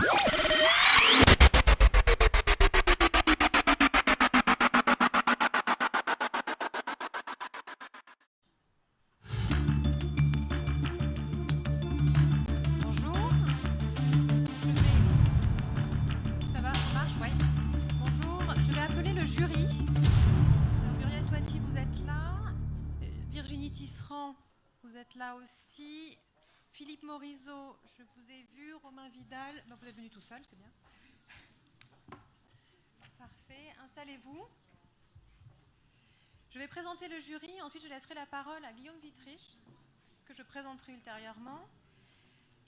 Bonjour. Ça va, ça marche, ouais. Bonjour, je vais appeler le jury. Alors, Muriel Toiti, vous êtes là. Virginie Tisserand, vous êtes là aussi. Philippe Morisot, je vous ai vu. Romain Vidal, non, vous êtes venu tout seul, c'est bien. Parfait, installez-vous. Je vais présenter le jury, ensuite je laisserai la parole à Guillaume Wittrich, que je présenterai ultérieurement.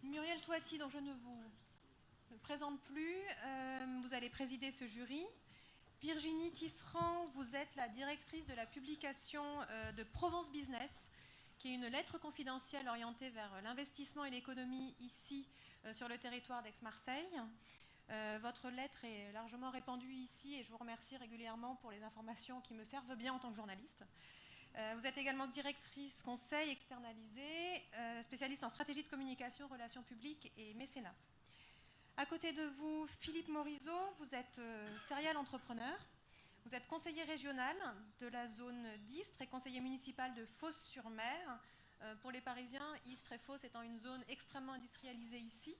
Muriel Toiti, dont je ne vous présente plus, vous allez présider ce jury. Virginie Tisserand, vous êtes la directrice de la publication de Provence Business, qui est une lettre confidentielle orientée vers l'investissement et l'économie ici sur le territoire d'Aix-Marseille. Votre lettre est largement répandue ici et je vous remercie régulièrement pour les informations qui me servent bien en tant que journaliste. Vous êtes également directrice conseil externalisée, spécialiste en stratégie de communication, relations publiques et mécénat. À côté de vous, Philippe Morisot, vous êtes serial entrepreneur. Vous êtes conseiller régional de la zone d'Istres et conseiller municipal de Fos-sur-Mer. Pour les Parisiens, Istres et Fos étant une zone extrêmement industrialisée ici.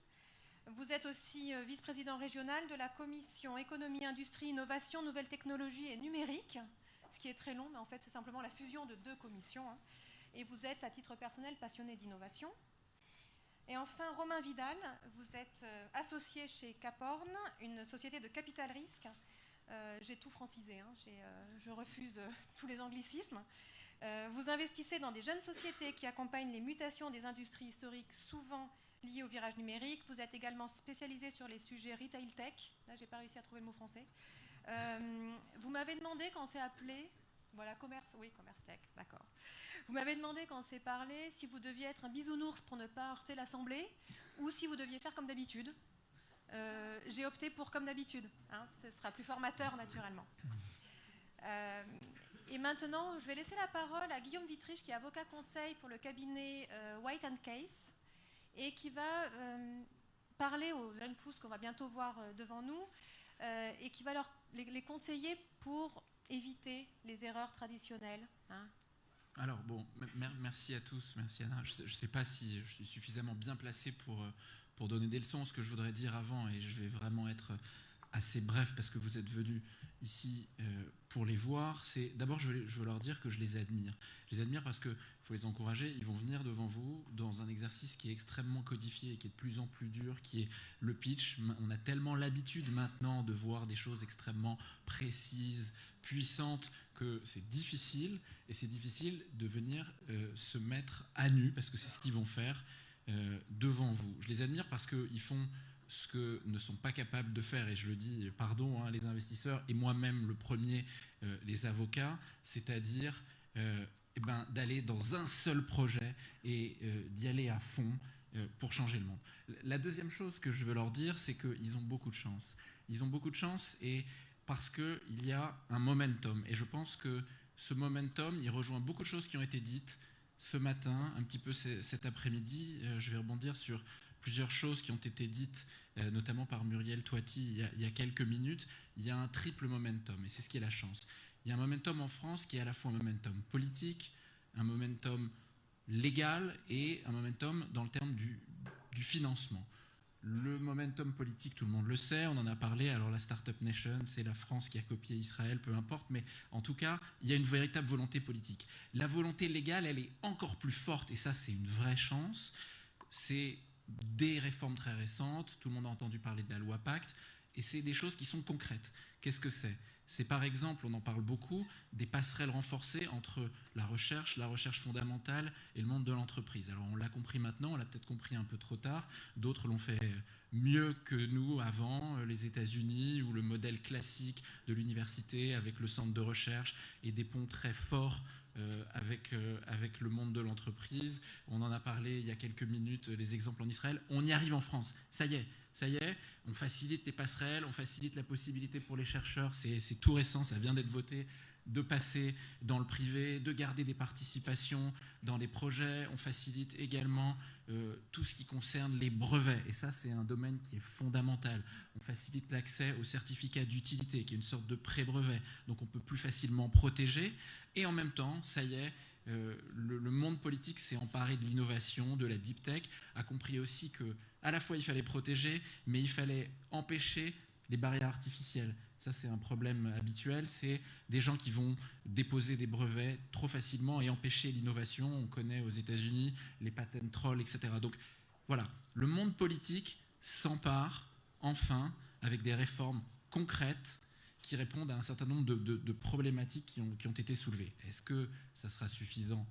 Vous êtes aussi vice-président régional de la commission économie, industrie, innovation, nouvelles technologies et numérique, ce qui est très long, mais en fait c'est simplement la fusion de deux commissions. Et vous êtes à titre personnel passionné d'innovation. Et enfin, Romain Vidal, vous êtes associé chez Caporn, une société de capital risque. J'ai tout francisé, je refuse tous les anglicismes. Vous investissez dans des jeunes sociétés qui accompagnent les mutations des industries historiques, souvent liées au virage numérique. Vous êtes également spécialisé sur les sujets retail tech. Là, j'ai pas réussi à trouver le mot français. Vous m'avez demandé quand c'est appelé... Voilà, commerce tech, d'accord. Vous m'avez demandé quand on s'est parlé si vous deviez être un bisounours pour ne pas heurter l'Assemblée ou si vous deviez faire comme d'habitude. J'ai opté pour comme d'habitude. Ce sera plus formateur naturellement. Et maintenant, je vais laisser la parole à Guillaume Wittrich, qui est avocat conseil pour le cabinet White & Case et qui va parler aux jeunes pousses qu'on va bientôt voir devant nous et qui va les conseiller pour éviter les erreurs traditionnelles. Alors bon, merci à tous, merci Anna. Je ne sais pas si je suis suffisamment bien placé pour donner des leçons. Ce que je voudrais dire avant, et je vais vraiment être assez bref parce que vous êtes venus ici pour les voir, c'est d'abord je veux leur dire que je les admire. Je les admire parce qu'il faut les encourager, ils vont venir devant vous dans un exercice qui est extrêmement codifié et qui est de plus en plus dur, qui est le pitch. On a tellement l'habitude maintenant de voir des choses extrêmement précises, puissantes, que c'est difficile, et c'est difficile de venir se mettre à nu, parce que c'est ce qu'ils vont faire devant vous. Je les admire parce qu'ils font ce que ne sont pas capables de faire, et je le dis, pardon, les investisseurs, et moi-même le premier, les avocats, c'est-à-dire d'aller dans un seul projet et d'y aller à fond pour changer le monde. La deuxième chose que je veux leur dire, c'est qu'ils ont beaucoup de chance. Ils ont beaucoup de chance et parce qu'il y a un momentum. Et je pense que ce momentum, il rejoint beaucoup de choses qui ont été dites ce matin, un petit peu cet après-midi. Je vais rebondir sur plusieurs choses qui ont été dites, notamment par Muriel Toiti il y a quelques minutes. Il y a un triple momentum, et c'est ce qui est la chance. Il y a un momentum en France qui est à la fois un momentum politique, un momentum légal et un momentum dans le terme du financement. Le momentum politique, tout le monde le sait, on en a parlé, alors la Startup Nation, c'est la France qui a copié Israël, peu importe, mais en tout cas, il y a une véritable volonté politique. La volonté légale, elle est encore plus forte, et ça, c'est une vraie chance. C'est des réformes très récentes, tout le monde a entendu parler de la loi Pacte, et c'est des choses qui sont concrètes. Qu'est-ce que c'est ? C'est par exemple, on en parle beaucoup, des passerelles renforcées entre la recherche fondamentale et le monde de l'entreprise. Alors on l'a compris maintenant, on l'a peut-être compris un peu trop tard, d'autres l'ont fait mieux que nous avant, les États-Unis ou le modèle classique de l'université avec le centre de recherche et des ponts très forts avec le monde de l'entreprise. On en a parlé il y a quelques minutes, les exemples en Israël. On y arrive en France, ça y est, on facilite les passerelles, on facilite la possibilité pour les chercheurs, c'est tout récent, ça vient d'être voté de passer dans le privé, de garder des participations dans les projets. On facilite également tout ce qui concerne les brevets. Et ça, c'est un domaine qui est fondamental. On facilite l'accès au certificat d'utilité, qui est une sorte de pré-brevet. Donc on peut plus facilement protéger. Et en même temps, ça y est, le monde politique s'est emparé de l'innovation, de la deep tech, a compris aussi qu'à la fois il fallait protéger, mais il fallait empêcher les barrières artificielles. Ça, c'est un problème habituel. C'est des gens qui vont déposer des brevets trop facilement et empêcher l'innovation. On connaît aux États-Unis les patent trolls, etc. Donc voilà, le monde politique s'empare enfin avec des réformes concrètes qui répondent à un certain nombre de problématiques qui ont été soulevées. Est-ce que ça sera suffisant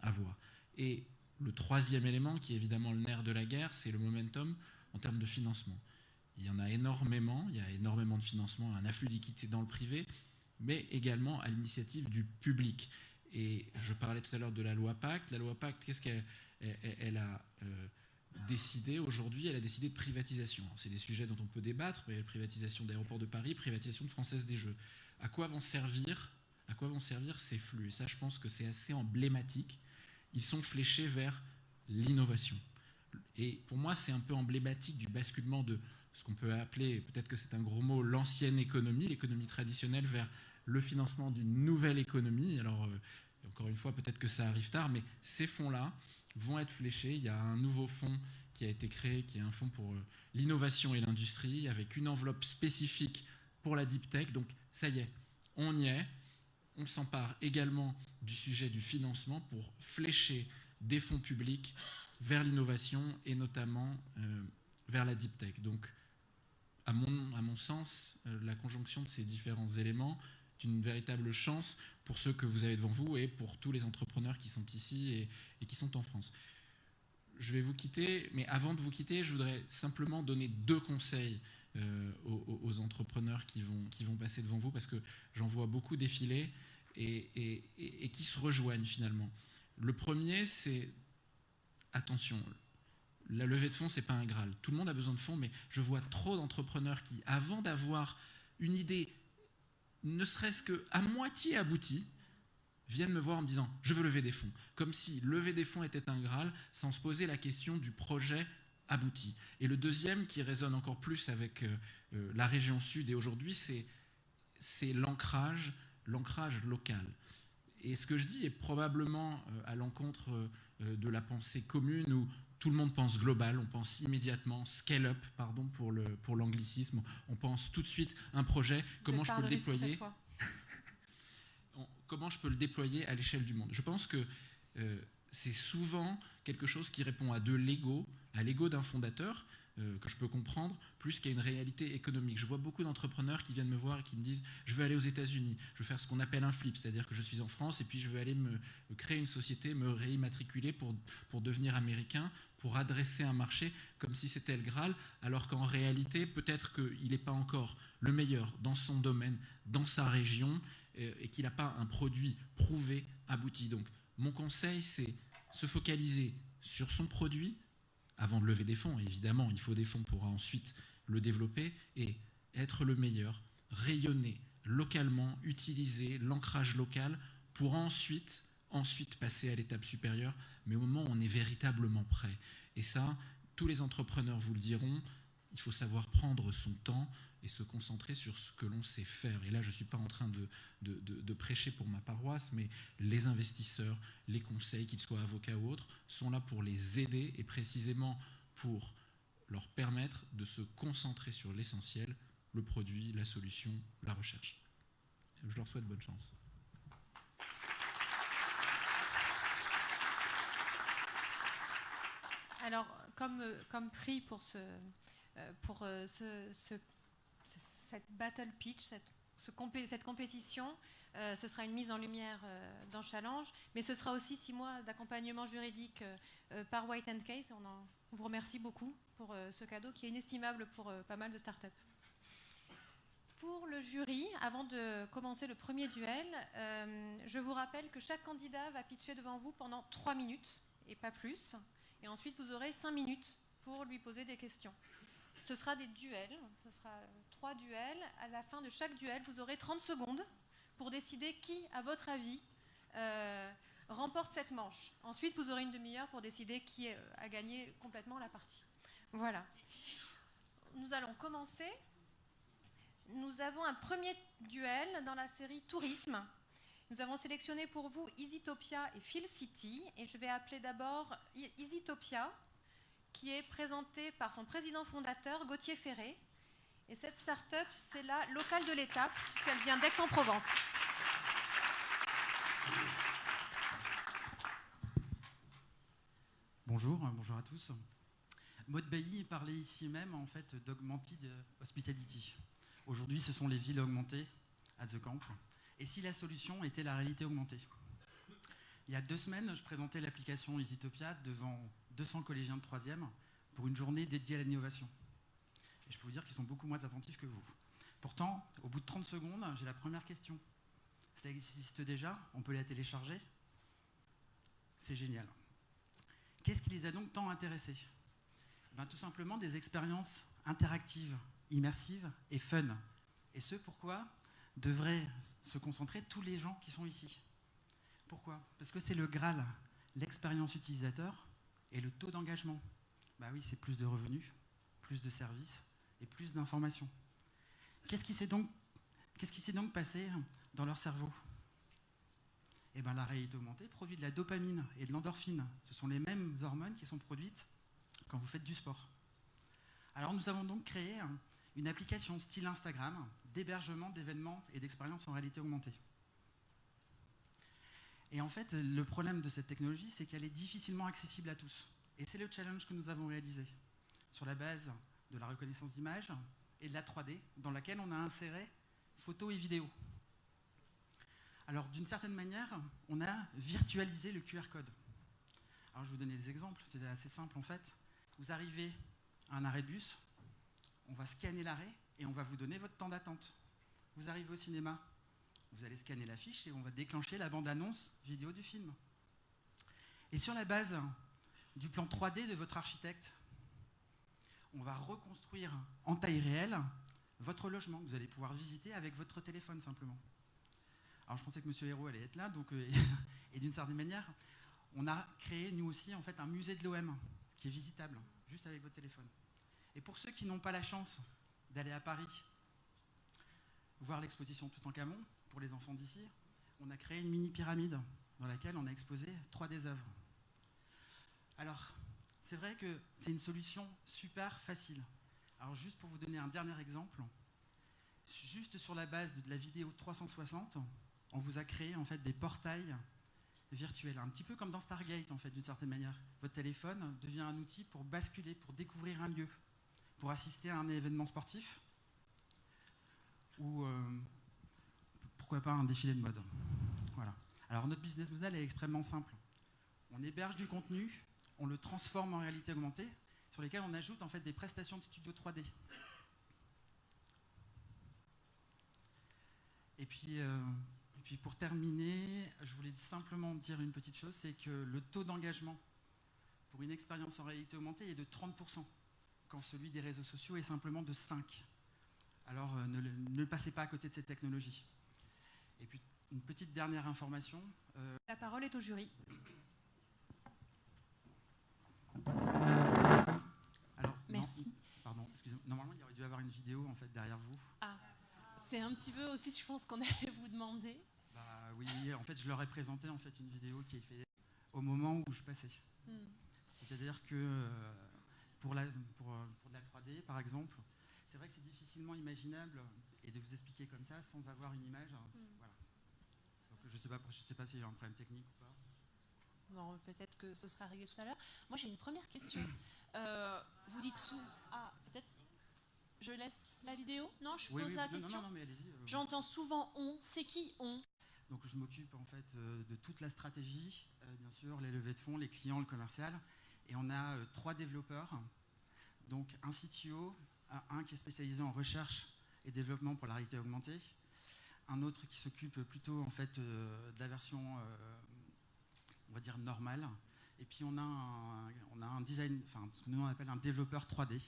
à voir? Et le troisième élément, qui est évidemment le nerf de la guerre, c'est le momentum en termes de financement. Il y en a énormément, il y a énormément de financement, un afflux de liquidité dans le privé, mais également à l'initiative du public. Et je parlais tout à l'heure de la loi Pacte. La loi Pacte, qu'est-ce qu'elle a décidé aujourd'hui? Elle a décidé de privatisation. C'est des sujets dont on peut débattre, mais privatisation d'Aéroports de Paris, privatisation de Française des Jeux. À quoi vont servir ces flux? Et ça, je pense que c'est assez emblématique. Ils sont fléchés vers l'innovation. Et pour moi, c'est un peu emblématique du basculement de ce qu'on peut appeler, peut-être que c'est un gros mot, l'ancienne économie, l'économie traditionnelle, vers le financement d'une nouvelle économie. Alors, encore une fois, peut-être que ça arrive tard, mais ces fonds-là vont être fléchés. Il y a un nouveau fonds qui a été créé, qui est un fonds pour l'innovation et l'industrie, avec une enveloppe spécifique pour la deep tech. Donc, ça y est, on y est. On s'empare également du sujet du financement pour flécher des fonds publics vers l'innovation et notamment vers la deep tech. Donc, à mon sens, la conjonction de ces différents éléments est une véritable chance pour ceux que vous avez devant vous et pour tous les entrepreneurs qui sont ici et qui sont en France. Je vais vous quitter, mais avant de vous quitter, je voudrais simplement donner 2 conseils aux entrepreneurs qui vont passer devant vous, parce que j'en vois beaucoup défiler et qui se rejoignent finalement. Le premier, c'est attention. La levée de fonds, ce n'est pas un Graal. Tout le monde a besoin de fonds, mais je vois trop d'entrepreneurs qui, avant d'avoir une idée, ne serait-ce qu'à moitié aboutie, viennent me voir en me disant « je veux lever des fonds ». Comme si lever des fonds était un Graal, sans se poser la question du projet abouti. Et le deuxième, qui résonne encore plus avec la région sud et aujourd'hui, c'est l'ancrage local. Et ce que je dis est probablement à l'encontre de la pensée commune où tout le monde pense global, on pense immédiatement scale-up, pardon pour l'anglicisme, on pense tout de suite un projet, comment je peux le déployer, comment je peux le déployer à l'échelle du monde. Je pense que c'est souvent quelque chose qui répond à l'ego d'un fondateur, que je peux comprendre, plus qu'à une réalité économique. Je vois beaucoup d'entrepreneurs qui viennent me voir et qui me disent « je veux aller aux États-Unis, je veux faire ce qu'on appelle un flip, c'est-à-dire que je suis en France et puis je veux aller me créer une société, me réimmatriculer pour devenir américain, pour adresser un marché comme si c'était le Graal, alors qu'en réalité, peut-être qu'il n'est pas encore le meilleur dans son domaine, dans sa région, et qu'il n'a pas un produit prouvé, abouti. » Donc, mon conseil, c'est se focaliser sur son produit, avant de lever des fonds, évidemment, il faut des fonds pour ensuite le développer, et être le meilleur, rayonner localement, utiliser l'ancrage local pour ensuite passer à l'étape supérieure, mais au moment où on est véritablement prêt. Et ça, tous les entrepreneurs vous le diront, il faut savoir prendre son temps et se concentrer sur ce que l'on sait faire. Et là, je ne suis pas en train de prêcher pour ma paroisse, mais les investisseurs, les conseils, qu'ils soient avocats ou autres, sont là pour les aider et précisément pour leur permettre de se concentrer sur l'essentiel, le produit, la solution, la recherche. Je leur souhaite bonne chance. Alors, comme prix pour cette battle pitch, cette compétition, ce sera une mise en lumière dans Challenge, mais ce sera aussi 6 mois d'accompagnement juridique par White & Case. On vous remercie beaucoup pour ce cadeau qui est inestimable pour pas mal de startups. Pour le jury, avant de commencer le premier duel, je vous rappelle que chaque candidat va pitcher devant vous pendant 3 minutes et pas plus. Et ensuite, vous aurez 5 minutes pour lui poser des questions. Ce sera des duels, ce sera 3 duels. À la fin de chaque duel, vous aurez 30 secondes pour décider qui, à votre avis, remporte cette manche. Ensuite, vous aurez une demi-heure pour décider qui a gagné complètement la partie. Voilà. Nous allons commencer. Nous avons un premier duel dans la série Tourisme. Nous avons sélectionné pour vous EasyTopia et Phil City. Et je vais appeler d'abord EasyTopia, qui est présentée par son président fondateur, Gauthier Ferré. Et cette start-up, c'est la locale de l'étape, puisqu'elle vient d'Aix-en-Provence. Bonjour à tous. Maud Bailly parlait ici même en fait d'Augmented Hospitality. Aujourd'hui, ce sont les villes augmentées à The Camp. Et si la solution était la réalité augmentée? Il y a 2 semaines, je présentais l'application EasyTopia devant 200 collégiens de 3e pour une journée dédiée à l'innovation. Et je peux vous dire qu'ils sont beaucoup moins attentifs que vous. Pourtant, au bout de 30 secondes, j'ai la première question. Ça existe déjà? On peut la télécharger? C'est génial. Qu'est-ce qui les a donc tant intéressés? Tout simplement des expériences interactives, immersives et fun. Et ce, pourquoi devraient se concentrer tous les gens qui sont ici? Pourquoi? Parce que c'est le Graal, l'expérience utilisateur et le taux d'engagement. Oui, c'est plus de revenus, plus de services et plus d'informations. Qu'est-ce qui s'est donc passé dans leur cerveau? La réalité augmentée produit de la dopamine et de l'endorphine. Ce sont les mêmes hormones qui sont produites quand vous faites du sport. Alors nous avons donc créé une application style Instagram d'hébergement d'événements et d'expériences en réalité augmentée. Et en fait, le problème de cette technologie, c'est qu'elle est difficilement accessible à tous. Et c'est le challenge que nous avons réalisé sur la base de la reconnaissance d'images et de la 3D, dans laquelle on a inséré photos et vidéos. Alors, d'une certaine manière, on a virtualisé le QR code. Alors, je vais vous donner des exemples, c'est assez simple en fait. Vous arrivez à un arrêt de bus, on va scanner l'arrêt et on va vous donner votre temps d'attente. Vous arrivez au cinéma, vous allez scanner l'affiche et on va déclencher la bande-annonce vidéo du film. Et sur la base du plan 3D de votre architecte, on va reconstruire en taille réelle votre logement que vous allez pouvoir visiter avec votre téléphone simplement. Alors je pensais que M. Hérault allait être là, donc, et d'une certaine manière, on a créé nous aussi en fait un musée de l'OM qui est visitable juste avec votre téléphone. Et pour ceux qui n'ont pas la chance d'aller à Paris voir l'exposition Toutankhamon pour les enfants d'ici, on a créé une mini pyramide dans laquelle on a exposé 3 des œuvres. Alors, c'est vrai que c'est une solution super facile. Alors juste pour vous donner un dernier exemple, juste sur la base de la vidéo 360, on vous a créé en fait des portails virtuels, un petit peu comme dans Stargate en fait d'une certaine manière. Votre téléphone devient un outil pour basculer, pour découvrir un lieu, pour assister à un événement sportif ou pourquoi pas un défilé de mode. Voilà. Alors notre business model est extrêmement simple. On héberge du contenu, on le transforme en réalité augmentée, sur lesquels on ajoute en fait des prestations de studio 3D. Et puis pour terminer, je voulais simplement dire une petite chose, c'est que le taux d'engagement pour une expérience en réalité augmentée est de 30%, quand celui des réseaux sociaux est simplement de 5%. Alors ne passez pas à côté de cette technologie. Et puis une petite dernière information. La parole est au jury. Alors, merci. Pardon, excusez-moi. Normalement, il aurait dû y avoir une vidéo en fait derrière vous. Ah, c'est un petit peu aussi, je pense qu'on allait vous demander. Oui, en fait, je leur ai présenté en fait une vidéo qui est faite au moment où je passais. C'est-à-dire que pour de la 3D, par exemple, c'est vrai que c'est difficilement imaginable et de vous expliquer comme ça sans avoir une image. Voilà. Donc, je sais pas s'il y a un problème technique ou pas. Non, peut-être que ce sera réglé tout à l'heure. Moi, j'ai une première question. Vous dites souvent... Ah, peut-être je laisse la vidéo? Non, je pose la question. Non, mais allez-y. J'entends souvent « on ». C'est qui « on » ? Donc, je m'occupe en fait de toute la stratégie, bien sûr, les levées de fonds, les clients, le commercial. Et on a 3 développeurs. Donc, un CTO, un qui est spécialisé en recherche et développement pour la réalité augmentée, un autre qui s'occupe plutôt en fait de la version, on va dire normale, et puis on a un design, enfin ce que nous on appelle un développeur 3D,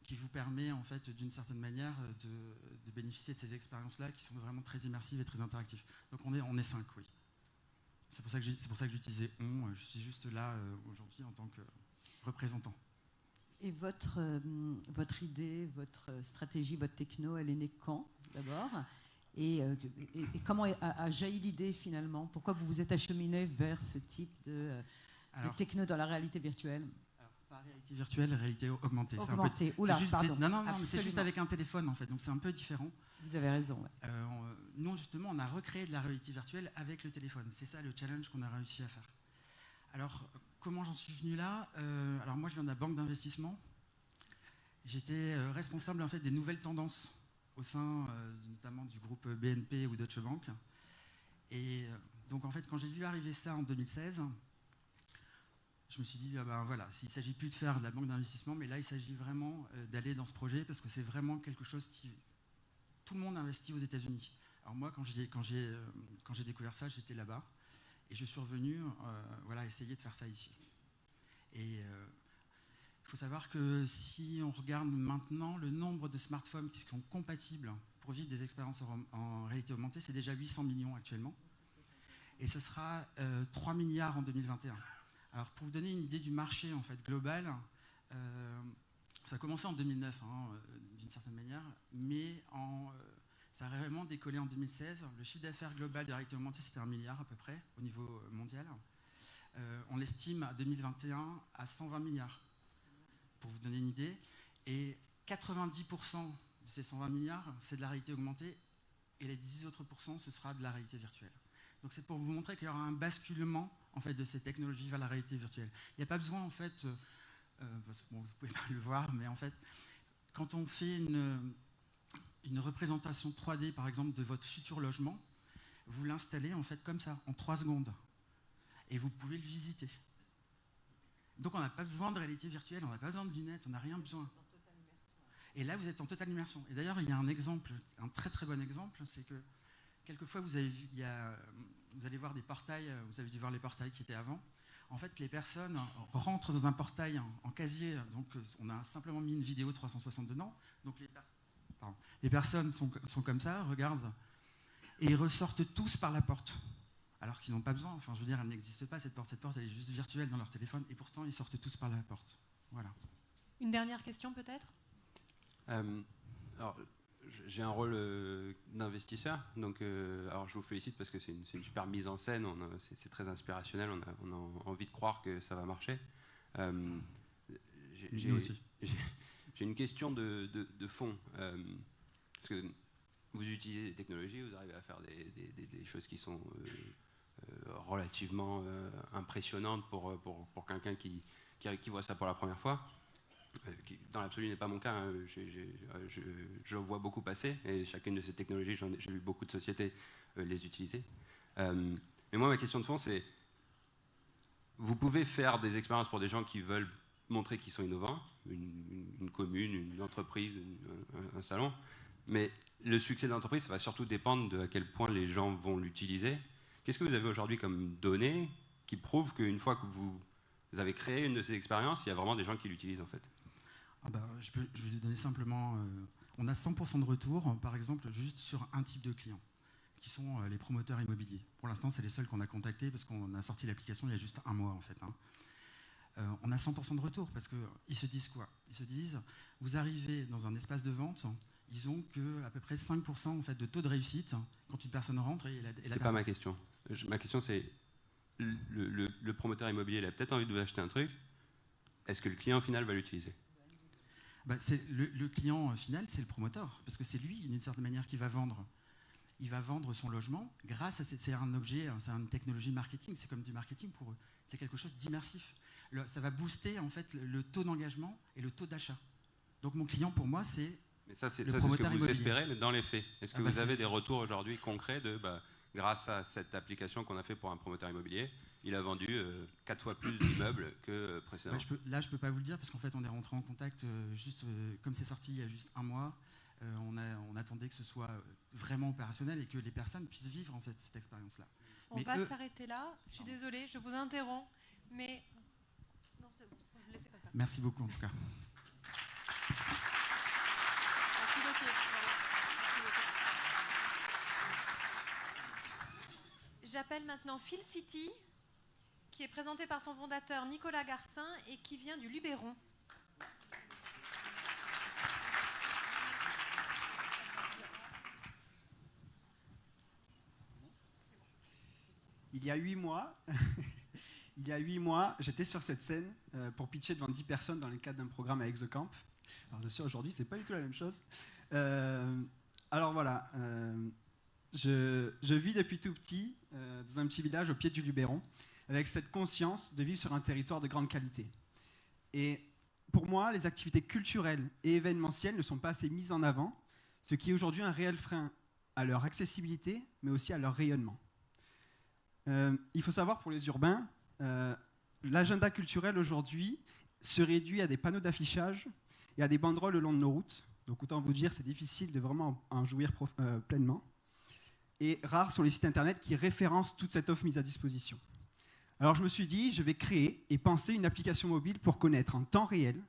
qui vous permet en fait d'une certaine manière de bénéficier de ces expériences-là qui sont vraiment très immersives et très interactives. Donc on est 5, oui. C'est pour ça que j'utilisais on. Je suis juste là aujourd'hui en tant que représentant. Et votre idée, votre stratégie, votre techno, elle est née quand d'abord ? Et comment a jailli l'idée finalement ? Pourquoi vous vous êtes acheminé vers ce type de techno dans la réalité virtuelle ? Alors, pas réalité virtuelle, réalité augmentée. Augmentée, oula, pardon. Non, mais c'est juste avec un téléphone en fait, donc c'est un peu différent. Vous avez raison. Ouais. Nous, justement, on a recréé de la réalité virtuelle avec le téléphone. C'est ça le challenge qu'on a réussi à faire. Alors, comment j'en suis venu là ? Alors moi, je viens de la banque d'investissement. J'étais responsable en fait des nouvelles tendances au sein notamment du groupe BNP ou Deutsche Bank. Et donc en fait, quand j'ai vu arriver ça en 2016, je me suis dit, voilà, il ne s'agit plus de faire de la banque d'investissement, mais là, il s'agit vraiment d'aller dans ce projet parce que c'est vraiment quelque chose qui... Tout le monde investit aux États-Unis. Alors moi, quand j'ai découvert ça, j'étais là-bas et je suis revenu essayer de faire ça ici. Et il faut savoir que si on regarde maintenant le nombre de smartphones qui sont compatibles pour vivre des expériences en réalité augmentée, c'est déjà 800 millions actuellement. Et ce sera 3 milliards en 2021. Alors pour vous donner une idée du marché en fait, global, ça a commencé en 2009 d'une certaine manière, mais ça a vraiment décollé en 2016. Le chiffre d'affaires global de réalité augmentée, c'était 1 milliard à peu près au niveau mondial. On l'estime à 2021 à 120 milliards, pour vous donner une idée. Et 90% de ces 120 milliards, c'est de la réalité augmentée, et les 10 autres pourcents, ce sera de la réalité virtuelle. Donc c'est pour vous montrer qu'il y aura un basculement en fait, de ces technologies vers la réalité virtuelle. Il n'y a pas besoin, en fait, vous ne pouvez pas le voir, mais en fait, quand on fait une représentation 3D, par exemple, de votre futur logement, vous l'installez en fait comme ça, en 3 secondes. Et vous pouvez le visiter. Donc on n'a pas besoin de réalité virtuelle, on n'a pas besoin de lunettes, on n'a rien besoin. Et là, vous êtes en totale immersion. Et d'ailleurs, il y a un exemple, un très très bon exemple, c'est que quelquefois, vous allez voir des portails, vous avez dû voir les portails qui étaient avant. En fait, les personnes rentrent dans un portail en casier, donc on a simplement mis une vidéo 360 dedans. Donc les personnes sont comme ça, regardent, et ils ressortent tous par la porte. Alors qu'ils n'ont pas besoin, enfin je veux dire, elle n'existe pas cette porte elle est juste virtuelle dans leur téléphone, et pourtant ils sortent tous par la porte. Voilà. Une dernière question peut-être ? Alors, j'ai un rôle d'investisseur, donc alors je vous félicite parce que c'est une super mise en scène, c'est très inspirationnel, on a envie de croire que ça va marcher. J'ai une question de fond, parce que vous utilisez des technologies, vous arrivez à faire des choses qui sont relativement impressionnantes pour quelqu'un qui voit ça pour la première fois. Qui, dans l'absolu, n'est pas mon cas. Hein. Je vois beaucoup passer, et chacune de ces technologies, j'ai vu beaucoup de sociétés les utiliser. Mais moi, ma question de fond, c'est vous pouvez faire des expériences pour des gens qui veulent montrer qu'ils sont innovants, une commune, une entreprise, un salon, mais le succès de l'entreprise, ça va surtout dépendre de à quel point les gens vont l'utiliser. Qu'est-ce que vous avez aujourd'hui comme données qui prouvent qu'une fois que vous avez créé une de ces expériences, il y a vraiment des gens qui l'utilisent en fait? Je vais vous donner simplement... on a 100% de retour, par exemple, juste sur un type de client, qui sont les promoteurs immobiliers. Pour l'instant, c'est les seuls qu'on a contactés, parce qu'on a sorti l'application il y a juste 1 mois, en fait. On a 100% de retour, parce qu'ils se disent quoi? Ils se disent, vous arrivez dans un espace de vente, ils ont qu'à peu près 5% en fait, de taux de réussite quand une personne rentre. C'est pas ma question. Ma question, c'est, le promoteur immobilier, il a peut-être envie de vous acheter un truc, est-ce que le client final va l'utiliser? Le client final, c'est le promoteur, parce que c'est lui, d'une certaine manière, qui va vendre. Il va vendre son logement grâce à... C'est un objet, c'est une technologie marketing, c'est comme du marketing pour eux. C'est quelque chose d'immersif. Ça va booster en fait le taux d'engagement et le taux d'achat. Donc mon client, pour moi, c'est mais ça, c'est le ce promoteur que vous immobilier. espérez, mais dans les faits, est-ce que vous avez des retours aujourd'hui concrets de... grâce à cette application qu'on a fait pour un promoteur immobilier, il a vendu 4 fois plus d'immeubles que précédemment? Je ne peux pas vous le dire, parce qu'en fait, on est rentré en contact comme c'est sorti il y a juste 1 mois. On attendait que ce soit vraiment opérationnel et que les personnes puissent vivre en cette expérience-là. On va s'arrêter là. Je suis désolée, je vous interromps, mais... Non, c'est bon, laissez comme ça. Merci beaucoup, en tout cas. J'appelle maintenant Phil City, qui est présenté par son fondateur Nicolas Garcin et qui vient du Luberon. Il y a 8 mois, j'étais sur cette scène pour pitcher devant 10 personnes dans le cadre d'un programme avec The Camp. Alors bien sûr, aujourd'hui, c'est pas du tout la même chose. Alors voilà, je vis depuis tout petit dans un petit village au pied du Luberon, avec cette conscience de vivre sur un territoire de grande qualité. Et pour moi, les activités culturelles et événementielles ne sont pas assez mises en avant, ce qui est aujourd'hui un réel frein à leur accessibilité, mais aussi à leur rayonnement. Il faut savoir pour les urbains, l'agenda culturel aujourd'hui se réduit à des panneaux d'affichage et à des banderoles le long de nos routes. Donc autant vous dire, c'est difficile de vraiment en jouir pleinement. Et rares sont les sites internet qui référencent toute cette offre mise à disposition. Alors je me suis dit, je vais créer et penser une application mobile pour connaître en temps réel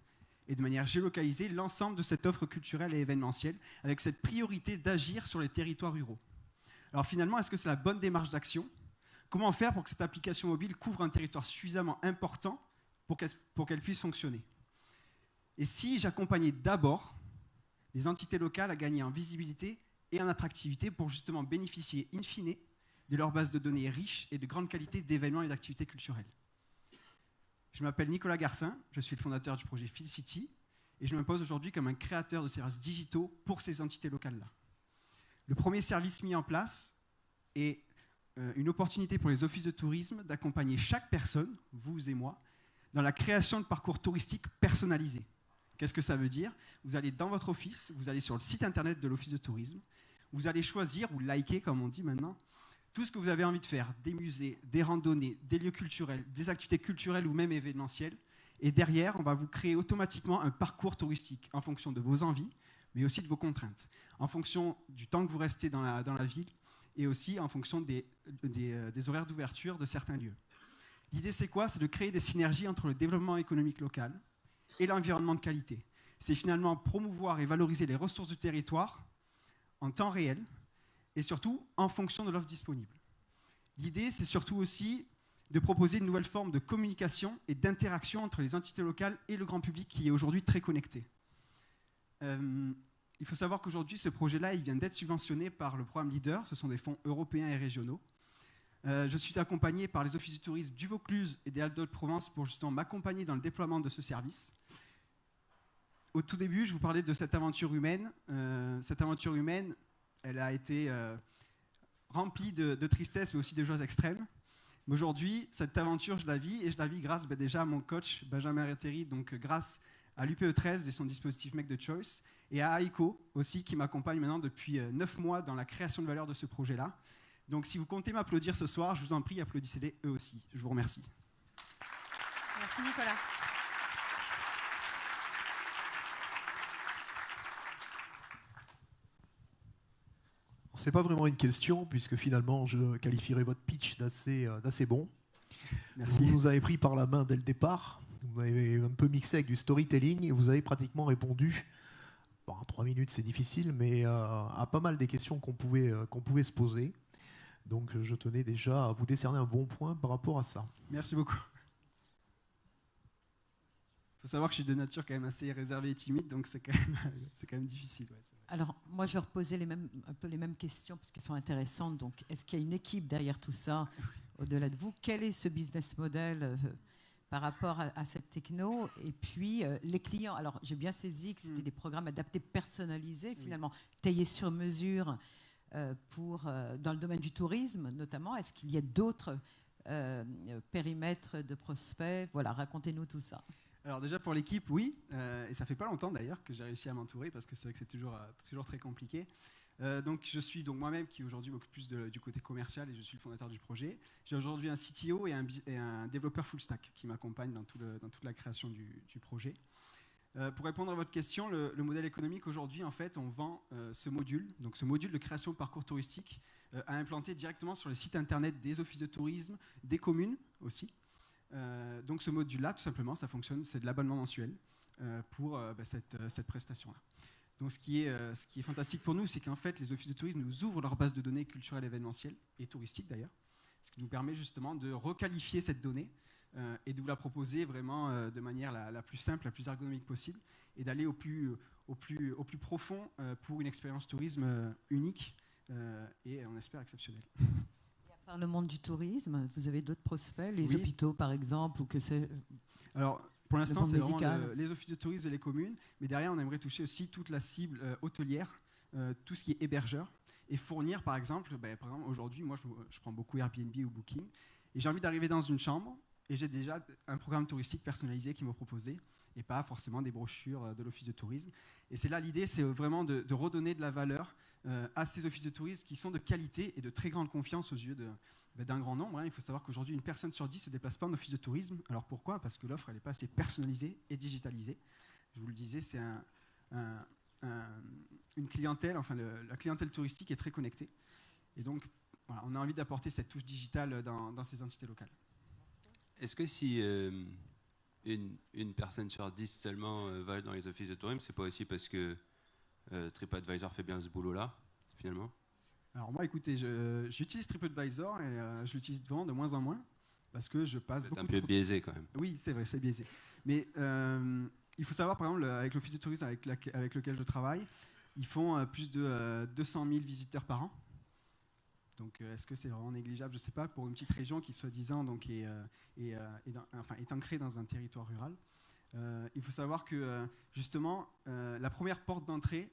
et de manière géolocalisée l'ensemble de cette offre culturelle et événementielle, avec cette priorité d'agir sur les territoires ruraux. Alors finalement, est-ce que c'est la bonne démarche d'action ? Comment faire pour que cette application mobile couvre un territoire suffisamment important pour qu'elle puisse fonctionner ? Et si j'accompagnais d'abord les entités locales à gagner en visibilité et en attractivité pour justement bénéficier in fine de leur base de données riche et de grande qualité d'événements et d'activités culturelles. Je m'appelle Nicolas Garcin, je suis le fondateur du projet Phil City et je m'impose aujourd'hui comme un créateur de services digitaux pour ces entités locales-là. Le premier service mis en place est une opportunité pour les offices de tourisme d'accompagner chaque personne, vous et moi, dans la création de parcours touristiques personnalisés. Qu'est-ce que ça veut dire ? Vous allez dans votre office, vous allez sur le site internet de l'office de tourisme, vous allez choisir ou liker, comme on dit maintenant, tout ce que vous avez envie de faire, des musées, des randonnées, des lieux culturels, des activités culturelles ou même événementielles. Et derrière, on va vous créer automatiquement un parcours touristique en fonction de vos envies, mais aussi de vos contraintes, en fonction du temps que vous restez dans la ville, et aussi en fonction des horaires d'ouverture de certains lieux. L'idée, c'est quoi ? C'est de créer des synergies entre le développement économique local et l'environnement de qualité. C'est finalement promouvoir et valoriser les ressources du territoire en temps réel et surtout en fonction de l'offre disponible. L'idée, c'est surtout aussi de proposer une nouvelle forme de communication et d'interaction entre les entités locales et le grand public qui est aujourd'hui très connecté. Il faut savoir qu'aujourd'hui, ce projet-là, il vient d'être subventionné par le programme LEADER, ce sont des fonds européens et régionaux. Je suis accompagné par les offices du tourisme du Vaucluse et des Alpes-de-Haute-Provence pour justement m'accompagner dans le déploiement de ce service. Au tout début, je vous parlais de cette aventure humaine. Cette aventure humaine, elle a été remplie de tristesse, mais aussi de joies extrêmes. Mais aujourd'hui, cette aventure, je la vis, et je la vis grâce déjà à mon coach, Benjamin Retteri, donc grâce à l'UPE 13 et son dispositif Make the Choice, et à Aiko aussi, qui m'accompagne maintenant depuis 9 mois dans la création de valeur de ce projet-là. Donc si vous comptez m'applaudir ce soir, je vous en prie, applaudissez-les eux aussi. Je vous remercie. Merci Nicolas. C'est pas vraiment une question, puisque finalement, je qualifierais votre pitch d'assez bon. Merci. Vous nous avez pris par la main dès le départ. Vous avez un peu mixé avec du storytelling et vous avez pratiquement répondu, bon, en 3 minutes c'est difficile, mais à pas mal des questions qu'on pouvait se poser. Donc je tenais déjà à vous décerner un bon point par rapport à ça. Merci beaucoup. Il faut savoir que je suis de nature quand même assez réservée et timide, donc c'est quand même difficile. Ouais, alors, moi, je vais reposer un peu les mêmes questions parce qu'elles sont intéressantes. Donc, est-ce qu'il y a une équipe derrière tout ça, au-delà de vous ? Quel est ce business model par rapport à cette techno ? Et puis, les clients. Alors, j'ai bien saisi que c'était des programmes adaptés, personnalisés, finalement, taillés sur mesure dans le domaine du tourisme, notamment. Est-ce qu'il y a d'autres périmètres de prospects ? Voilà, racontez-nous tout ça. Alors déjà pour l'équipe, oui, et ça fait pas longtemps d'ailleurs que j'ai réussi à m'entourer parce que c'est vrai que c'est toujours très compliqué. Donc je suis moi-même qui aujourd'hui m'occupe plus du côté commercial et je suis le fondateur du projet. J'ai aujourd'hui un CTO et un développeur full stack qui m'accompagnent dans toute la création du projet. Pour répondre à votre question, le modèle économique aujourd'hui, en fait, on vend ce module de création de parcours touristique à implanter directement sur les sites internet des offices de tourisme, des communes aussi. Donc ce module-là, tout simplement, ça fonctionne, c'est de l'abonnement mensuel pour cette prestation-là. Donc ce qui est fantastique pour nous, c'est qu'en fait, les offices de tourisme nous ouvrent leur base de données culturelles, événementielles et touristiques d'ailleurs, ce qui nous permet justement de requalifier cette donnée et de vous la proposer vraiment de manière la plus simple, la plus ergonomique possible, et d'aller au plus profond pour une expérience tourisme unique et on espère exceptionnelle. Par le monde du tourisme, vous avez d'autres prospects, les Oui. hôpitaux par exemple, ou que c'est... Alors, pour l'instant, monde c'est vraiment médical. les offices de tourisme et les communes, mais derrière, on aimerait toucher aussi toute la cible hôtelière, tout ce qui est hébergeur, et fournir, par exemple, aujourd'hui, moi, je prends beaucoup Airbnb ou Booking, et j'ai envie d'arriver dans une chambre, et j'ai déjà un programme touristique personnalisé qui m'est proposé, et pas forcément des brochures de l'office de tourisme. Et c'est là l'idée, c'est vraiment de redonner de la valeur à ces offices de tourisme qui sont de qualité et de très grande confiance aux yeux d'un grand nombre. Hein. Il faut savoir qu'aujourd'hui, une personne sur 10 ne se déplace pas en office de tourisme. Alors pourquoi ? Parce que l'offre, elle n'est pas assez personnalisée et digitalisée. Je vous le disais, c'est une clientèle, enfin la clientèle touristique est très connectée. Et donc, voilà, on a envie d'apporter cette touche digitale dans ces entités locales. Est-ce que si une personne sur 10 seulement va dans les offices de tourisme, c'est pas aussi parce que TripAdvisor fait bien ce boulot-là, finalement ? Alors moi, écoutez, j'utilise TripAdvisor et je l'utilise vraiment de moins en moins parce que je passe beaucoup un peu biaisé quand même. Oui, c'est vrai, c'est biaisé. Mais il faut savoir, par exemple, avec l'office de tourisme avec lequel je travaille, ils font plus de 200 000 visiteurs par an. Donc, est-ce que c'est vraiment négligeable ? Je ne sais pas, pour une petite région qui, soi-disant, donc, est ancrée dans un territoire rural. Il faut savoir que, justement, la première porte d'entrée,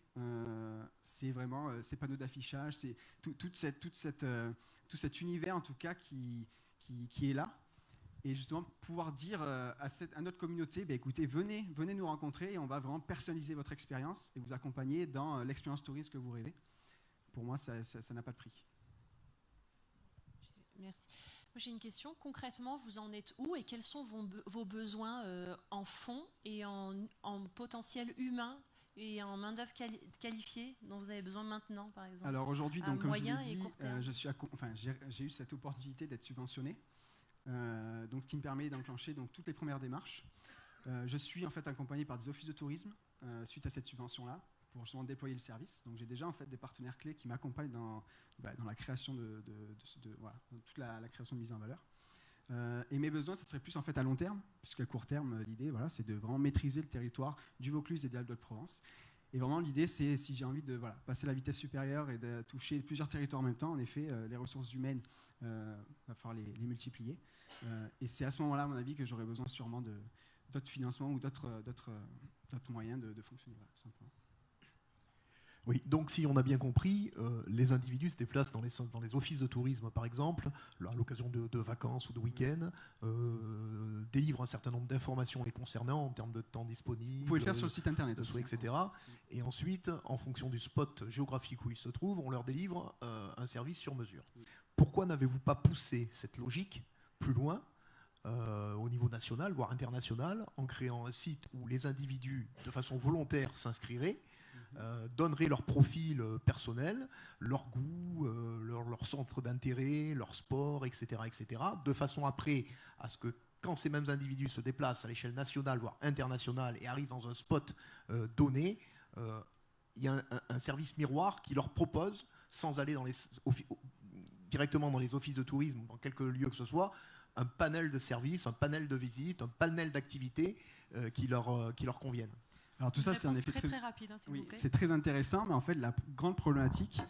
c'est vraiment ces panneaux d'affichage, c'est tout cet univers, en tout cas, qui est là. Et justement, pouvoir dire à notre communauté, écoutez, venez nous rencontrer et on va vraiment personnaliser votre expérience et vous accompagner dans l'expérience touriste que vous rêvez. Pour moi, ça n'a pas de prix. Merci. Moi, j'ai une question. Concrètement, vous en êtes où et quels sont vos besoins en fonds et en potentiel humain et en main-d'œuvre qualifiée dont vous avez besoin maintenant, par exemple ? Alors aujourd'hui, donc, comme je moyen l'ai et dit, court terme. j'ai eu cette opportunité d'être subventionné, donc, ce qui me permet d'enclencher donc, toutes les premières démarches. Je suis en fait accompagné par des offices de tourisme suite à cette subvention-là, pour justement déployer le service. Donc j'ai déjà en fait des partenaires clés qui m'accompagnent dans la création de toute la création de mise en valeur. Et mes besoins, ce serait plus en fait à long terme, puisqu'à court terme, l'idée, c'est de vraiment maîtriser le territoire du Vaucluse et des Alpes-de-Provence. Et vraiment, l'idée, c'est si j'ai envie de passer à la vitesse supérieure et de toucher plusieurs territoires en même temps, en effet, les ressources humaines, va falloir les multiplier. Et c'est à ce moment-là, à mon avis, que j'aurais besoin sûrement d'autres financements ou d'autres moyens de fonctionner, tout simplement. Oui, donc si on a bien compris, les individus se déplacent dans les offices de tourisme, par exemple, à l'occasion de vacances ou de week-ends, délivrent un certain nombre d'informations les concernant en termes de temps disponible. Vous pouvez le faire sur le site internet aussi, etc. Et ensuite, en fonction du spot géographique où ils se trouvent, on leur délivre un service sur mesure. Pourquoi n'avez-vous pas poussé cette logique plus loin au niveau national, voire international, en créant un site où les individus, de façon volontaire, s'inscriraient, donneraient leur profil personnel, leur goût, leur centre d'intérêt, leur sport, etc., de façon après à ce que quand ces mêmes individus se déplacent à l'échelle nationale, voire internationale, et arrivent dans un spot donné, il y a un service miroir qui leur propose, sans aller directement dans les offices de tourisme, dans quelque lieu que ce soit, un panel de services, un panel de visites, un panel d'activités qui leur conviennent. Alors tout ça, c'est en effet très rapide, s'il vous plaît. C'est très intéressant, mais en fait, la grande problématique,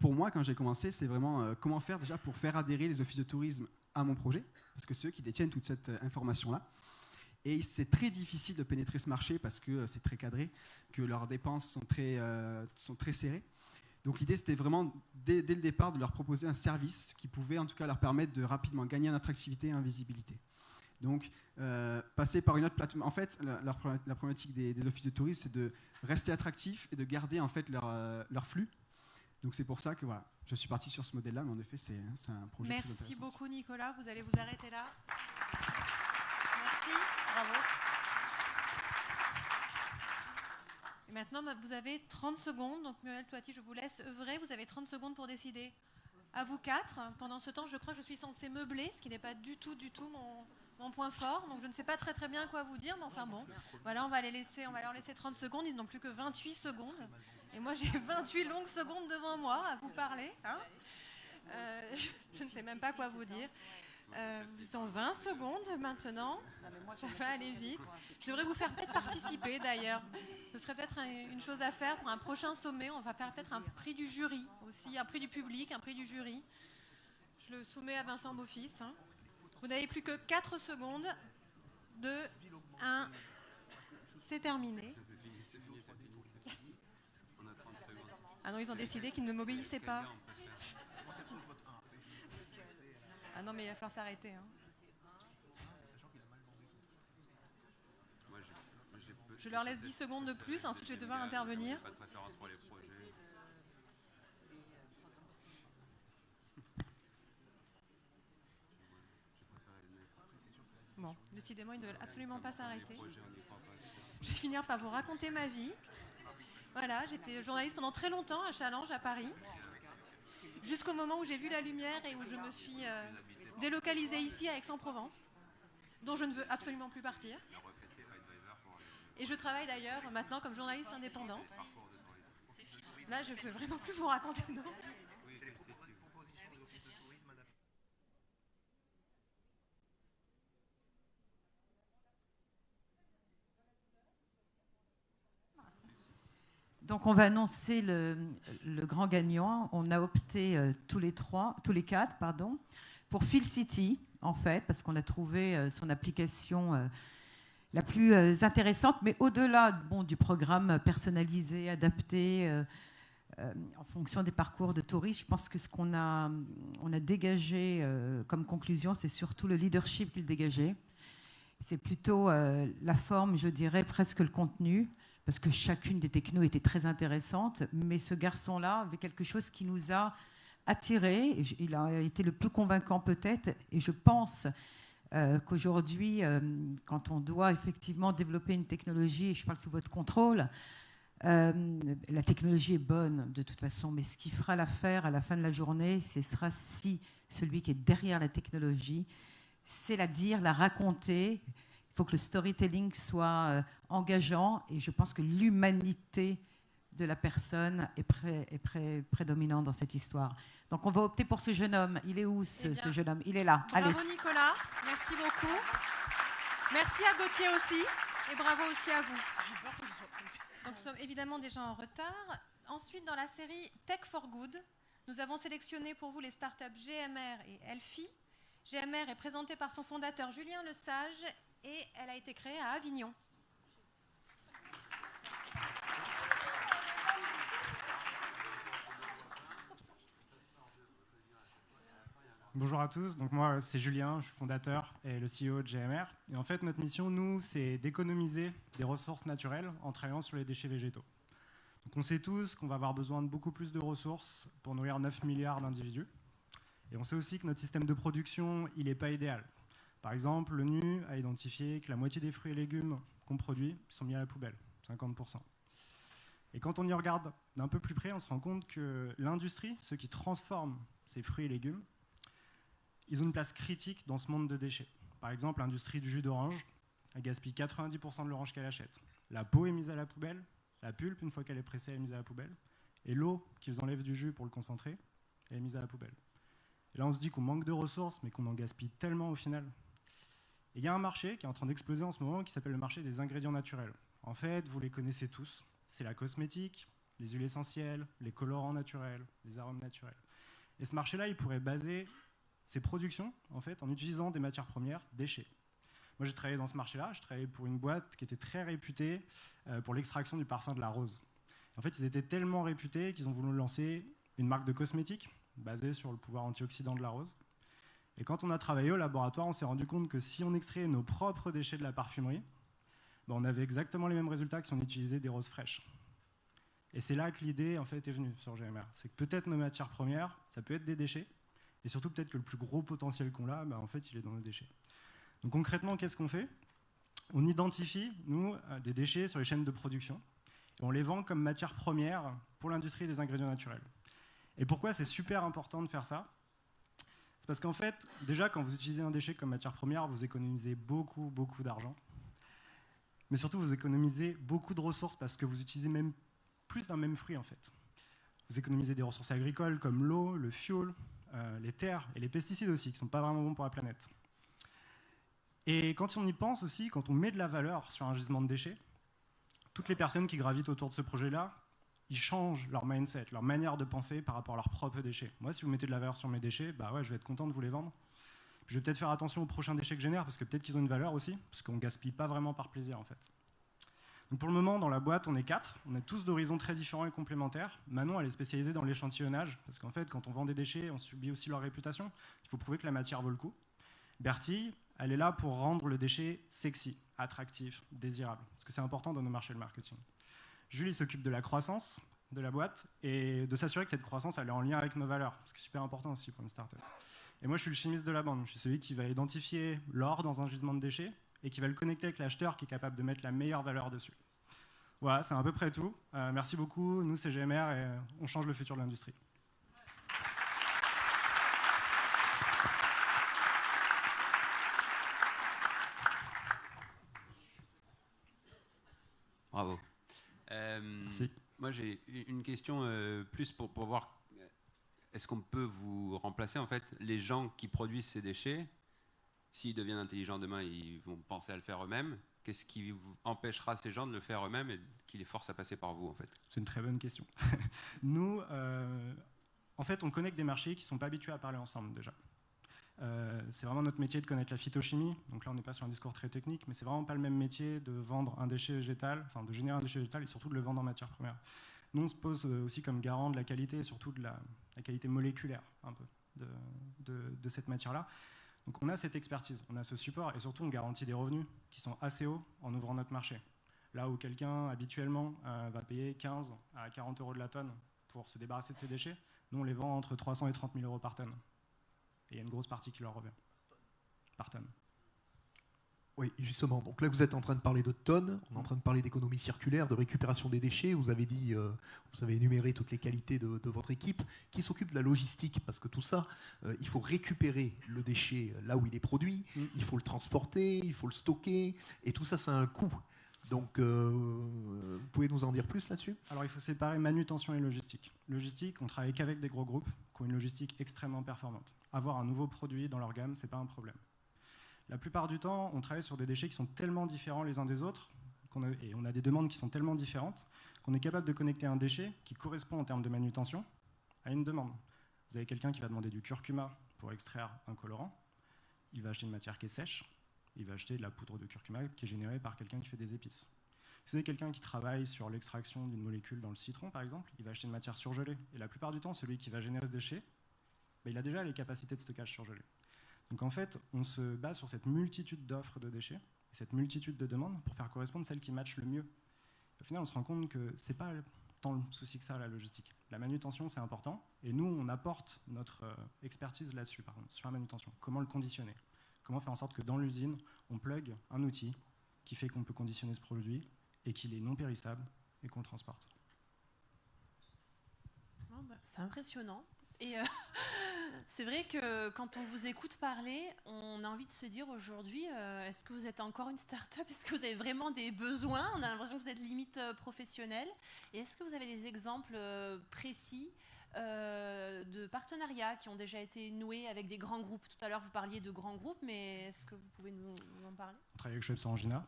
pour moi, quand j'ai commencé, c'est vraiment comment faire déjà pour faire adhérer les offices de tourisme à mon projet, parce que c'est eux qui détiennent toute cette information-là. Et c'est très difficile de pénétrer ce marché parce que c'est très cadré, que leurs dépenses sont très serrées. Donc l'idée, c'était vraiment, dès le départ, de leur proposer un service qui pouvait en tout cas leur permettre de rapidement gagner en attractivité et en visibilité. Donc, passer par une autre plateforme. En fait, la problématique des offices de tourisme, c'est de rester attractif et de garder en fait leur flux. Donc, c'est pour ça que je suis parti sur ce modèle-là, mais en effet, c'est un projet très intéressant. Merci beaucoup, Nicolas. Vous allez vous arrêter là. Merci. Bravo. Et maintenant, vous avez 30 secondes. Donc, Muriel Toiti, je vous laisse œuvrer. Vous avez 30 secondes pour décider. À vous quatre. Pendant ce temps, je crois que je suis censée meubler, ce qui n'est pas du tout mon point fort. Donc je ne sais pas très bien quoi vous dire, mais enfin bon. Voilà, on va leur laisser 30 secondes. Ils n'ont plus que 28 secondes. Et moi, j'ai 28 longues secondes devant moi à vous parler. Hein. Je ne sais même pas quoi vous dire. Vous avez 20 secondes maintenant. Ça va aller vite. Je devrais vous faire peut-être participer d'ailleurs. Ce serait peut-être une chose à faire pour un prochain sommet. On va faire peut-être un prix du jury aussi, un prix du public, un prix du jury. Je le soumets à Vincent Beaufils. Hein. Vous n'avez plus que 4 secondes. 2, 1. C'est terminé. Ah non, ils ont décidé qu'ils ne m'obéissaient pas. Ah non, mais il va falloir s'arrêter. Hein. Je leur laisse 10 secondes de plus, ensuite je vais devoir intervenir. Bon, décidément, ils ne veulent absolument pas s'arrêter. Je vais finir par vous raconter ma vie. Voilà, j'étais journaliste pendant très longtemps à Challenge, à Paris. Jusqu'au moment où j'ai vu la lumière et où je me suis délocalisée ici à Aix-en-Provence, dont je ne veux absolument plus partir. Et je travaille d'ailleurs maintenant comme journaliste indépendante. Là, je ne peux vraiment plus vous raconter d'autres. Donc on va annoncer le grand gagnant. On a opté tous les quatre, pour Phil City, en fait, parce qu'on a trouvé son application la plus intéressante, mais au-delà du programme personnalisé, adapté, en fonction des parcours de touristes, je pense que ce qu'on a dégagé comme conclusion, c'est surtout le leadership qu'il dégageait. C'est plutôt la forme, je dirais, presque le contenu, parce que chacune des technos était très intéressante, mais ce garçon-là avait quelque chose qui nous a attirés. Il a été le plus convaincant peut-être, et je pense qu'aujourd'hui, quand on doit effectivement développer une technologie, et je parle sous votre contrôle, la technologie est bonne de toute façon, mais ce qui fera l'affaire à la fin de la journée, ce sera si celui qui est derrière la technologie, c'est la dire, la raconter. Il faut que le storytelling soit engageant, et je pense que l'humanité de la personne est prédominante dans cette histoire. Donc on va opter pour ce jeune homme. Il est où ce jeune homme? Il est là. Bravo Allez. Nicolas, merci beaucoup. Merci à Gauthier aussi, et bravo aussi à vous. Donc nous sommes évidemment déjà en retard. Ensuite, dans la série Tech for Good, nous avons sélectionné pour vous les startups GMR et Elfi. GMR est présentée par son fondateur Julien Lesage et elle a été créée à Avignon. Bonjour à tous, donc moi c'est Julien, je suis fondateur et le CEO de GMR. Et en fait notre mission, nous, c'est d'économiser des ressources naturelles en travaillant sur les déchets végétaux. Donc on sait tous qu'on va avoir besoin de beaucoup plus de ressources pour nourrir 9 milliards d'individus. Et on sait aussi que notre système de production, il n'est pas idéal. Par exemple, l'ONU a identifié que la moitié des fruits et légumes qu'on produit sont mis à la poubelle, 50%. Et quand on y regarde d'un peu plus près, on se rend compte que l'industrie, ceux qui transforment ces fruits et légumes, ils ont une place critique dans ce monde de déchets. Par exemple, l'industrie du jus d'orange, elle gaspille 90% de l'orange qu'elle achète. La peau est mise à la poubelle, la pulpe, une fois qu'elle est pressée, elle est mise à la poubelle, et l'eau qu'ils enlèvent du jus pour le concentrer, elle est mise à la poubelle. Et là, on se dit qu'on manque de ressources, mais qu'on en gaspille tellement au final. Et il y a un marché qui est en train d'exploser en ce moment qui s'appelle le marché des ingrédients naturels. En fait, vous les connaissez tous. C'est la cosmétique, les huiles essentielles, les colorants naturels, les arômes naturels. Et ce marché-là, il pourrait baser ses productions en fait, en utilisant des matières premières, déchets. Moi, j'ai travaillé dans ce marché-là. Je travaillais pour une boîte qui était très réputée pour l'extraction du parfum de la rose. En fait, ils étaient tellement réputés qu'ils ont voulu lancer une marque de cosmétiques basée sur le pouvoir antioxydant de la rose. Et quand on a travaillé au laboratoire, on s'est rendu compte que si on extrayait nos propres déchets de la parfumerie, on avait exactement les mêmes résultats que si on utilisait des roses fraîches. Et c'est là que l'idée en fait, est venue sur GMR. C'est que peut-être nos matières premières, ça peut être des déchets, et surtout peut-être que le plus gros potentiel qu'on a, en fait, il est dans nos déchets. Donc concrètement, qu'est-ce qu'on fait? On identifie, nous, des déchets sur les chaînes de production, et on les vend comme matière première pour l'industrie des ingrédients naturels. Et pourquoi c'est super important de faire ça? C'est parce qu'en fait, déjà, quand vous utilisez un déchet comme matière première, vous économisez beaucoup, beaucoup d'argent. Mais surtout, vous économisez beaucoup de ressources parce que vous utilisez même plus d'un même fruit, en fait. Vous économisez des ressources agricoles comme l'eau, le fioul, les terres et les pesticides aussi, qui ne sont pas vraiment bons pour la planète. Et quand on y pense aussi, quand on met de la valeur sur un gisement de déchets, toutes les personnes qui gravitent autour de ce projet-là, ils changent leur mindset, leur manière de penser par rapport à leurs propres déchets. Moi, si vous mettez de la valeur sur mes déchets, bah ouais, je vais être content de vous les vendre. Je vais peut-être faire attention aux prochains déchets que je génère, parce que peut-être qu'ils ont une valeur aussi, parce qu'on ne gaspille pas vraiment par plaisir, en fait. Donc pour le moment, dans la boîte, on est 4. On est tous d'horizons très différents et complémentaires. Manon, elle est spécialisée dans l'échantillonnage, parce qu'en fait, quand on vend des déchets, on subit aussi leur réputation. Il faut prouver que la matière vaut le coup. Bertie, elle est là pour rendre le déchet sexy, attractif, désirable, parce que c'est important dans nos marchés de marketing. Julie s'occupe de la croissance de la boîte et de s'assurer que cette croissance elle est en lien avec nos valeurs, ce qui est super important aussi pour une startup. Et moi, je suis le chimiste de la bande. Je suis celui qui va identifier l'or dans un gisement de déchets et qui va le connecter avec l'acheteur qui est capable de mettre la meilleure valeur dessus. Voilà, c'est à peu près tout. Merci beaucoup. Nous, c'est GMR et on change le futur de l'industrie. Bravo. Merci. Moi, j'ai une question plus pour voir, est-ce qu'on peut vous remplacer, en fait, les gens qui produisent ces déchets, s'ils deviennent intelligents demain, ils vont penser à le faire eux-mêmes. Qu'est-ce qui vous empêchera ces gens de le faire eux-mêmes et qui les force à passer par vous, en fait? C'est une très bonne question. Nous, en fait, on connecte des marchés qui ne sont pas habitués à parler ensemble, déjà. C'est vraiment notre métier de connaître la phytochimie. Donc là, on n'est pas sur un discours très technique, mais c'est vraiment pas le même métier de vendre un déchet végétal, enfin de générer un déchet végétal et surtout de le vendre en matière première. Nous, on se pose aussi comme garant de la qualité et surtout de la qualité moléculaire un peu de cette matière-là. Donc on a cette expertise, on a ce support et surtout on garantit des revenus qui sont assez hauts en ouvrant notre marché. Là où quelqu'un habituellement va payer 15 à 40 euros de la tonne pour se débarrasser de ses déchets, nous on les vend entre 300 et 30 000 euros par tonne. Et il y a une grosse partie qui leur revient par tonne. Oui, justement. Donc là, vous êtes en train de parler de tonnes, on est en train de parler d'économie circulaire, de récupération des déchets. Vous avez dit, vous avez énuméré toutes les qualités de votre équipe qui s'occupe de la logistique, parce que tout ça, il faut récupérer le déchet là où il est produit, il faut le transporter, il faut le stocker, et tout ça, ça a un coût. Donc, vous pouvez nous en dire plus là-dessus? Alors, il faut séparer manutention et logistique. Logistique, on travaille qu'avec des gros groupes qui ont une logistique extrêmement performante. Avoir un nouveau produit dans leur gamme, ce n'est pas un problème. La plupart du temps, on travaille sur des déchets qui sont tellement différents les uns des autres, et on a des demandes qui sont tellement différentes, qu'on est capable de connecter un déchet qui correspond en termes de manutention à une demande. Vous avez quelqu'un qui va demander du curcuma pour extraire un colorant, il va acheter une matière qui est sèche, il va acheter de la poudre de curcuma qui est générée par quelqu'un qui fait des épices. Si vous avez quelqu'un qui travaille sur l'extraction d'une molécule dans le citron, par exemple, il va acheter une matière surgelée. Et la plupart du temps, celui qui va générer ce déchet, il a déjà les capacités de stockage surgelées. Donc en fait, on se base sur cette multitude d'offres de déchets, cette multitude de demandes, pour faire correspondre celle qui matche le mieux. Au final, on se rend compte que ce n'est pas tant le souci que ça, la logistique. La manutention, c'est important, et nous, on apporte notre expertise là-dessus, par contre, sur la manutention. Comment le conditionner? Comment faire en sorte que dans l'usine, on plug un outil qui fait qu'on peut conditionner ce produit et qu'il est non périssable et qu'on le transporte. Oh bah, c'est impressionnant. Et c'est vrai que quand on vous écoute parler, on a envie de se dire aujourd'hui, est-ce que vous êtes encore une start-up? Est-ce que vous avez vraiment des besoins? On a l'impression que vous êtes limite professionnel. Et est-ce que vous avez des exemples précis de partenariats qui ont déjà été noués avec des grands groupes? Tout à l'heure, vous parliez de grands groupes, mais est-ce que vous pouvez nous en parler? On travaille avec Schweppes Orangina.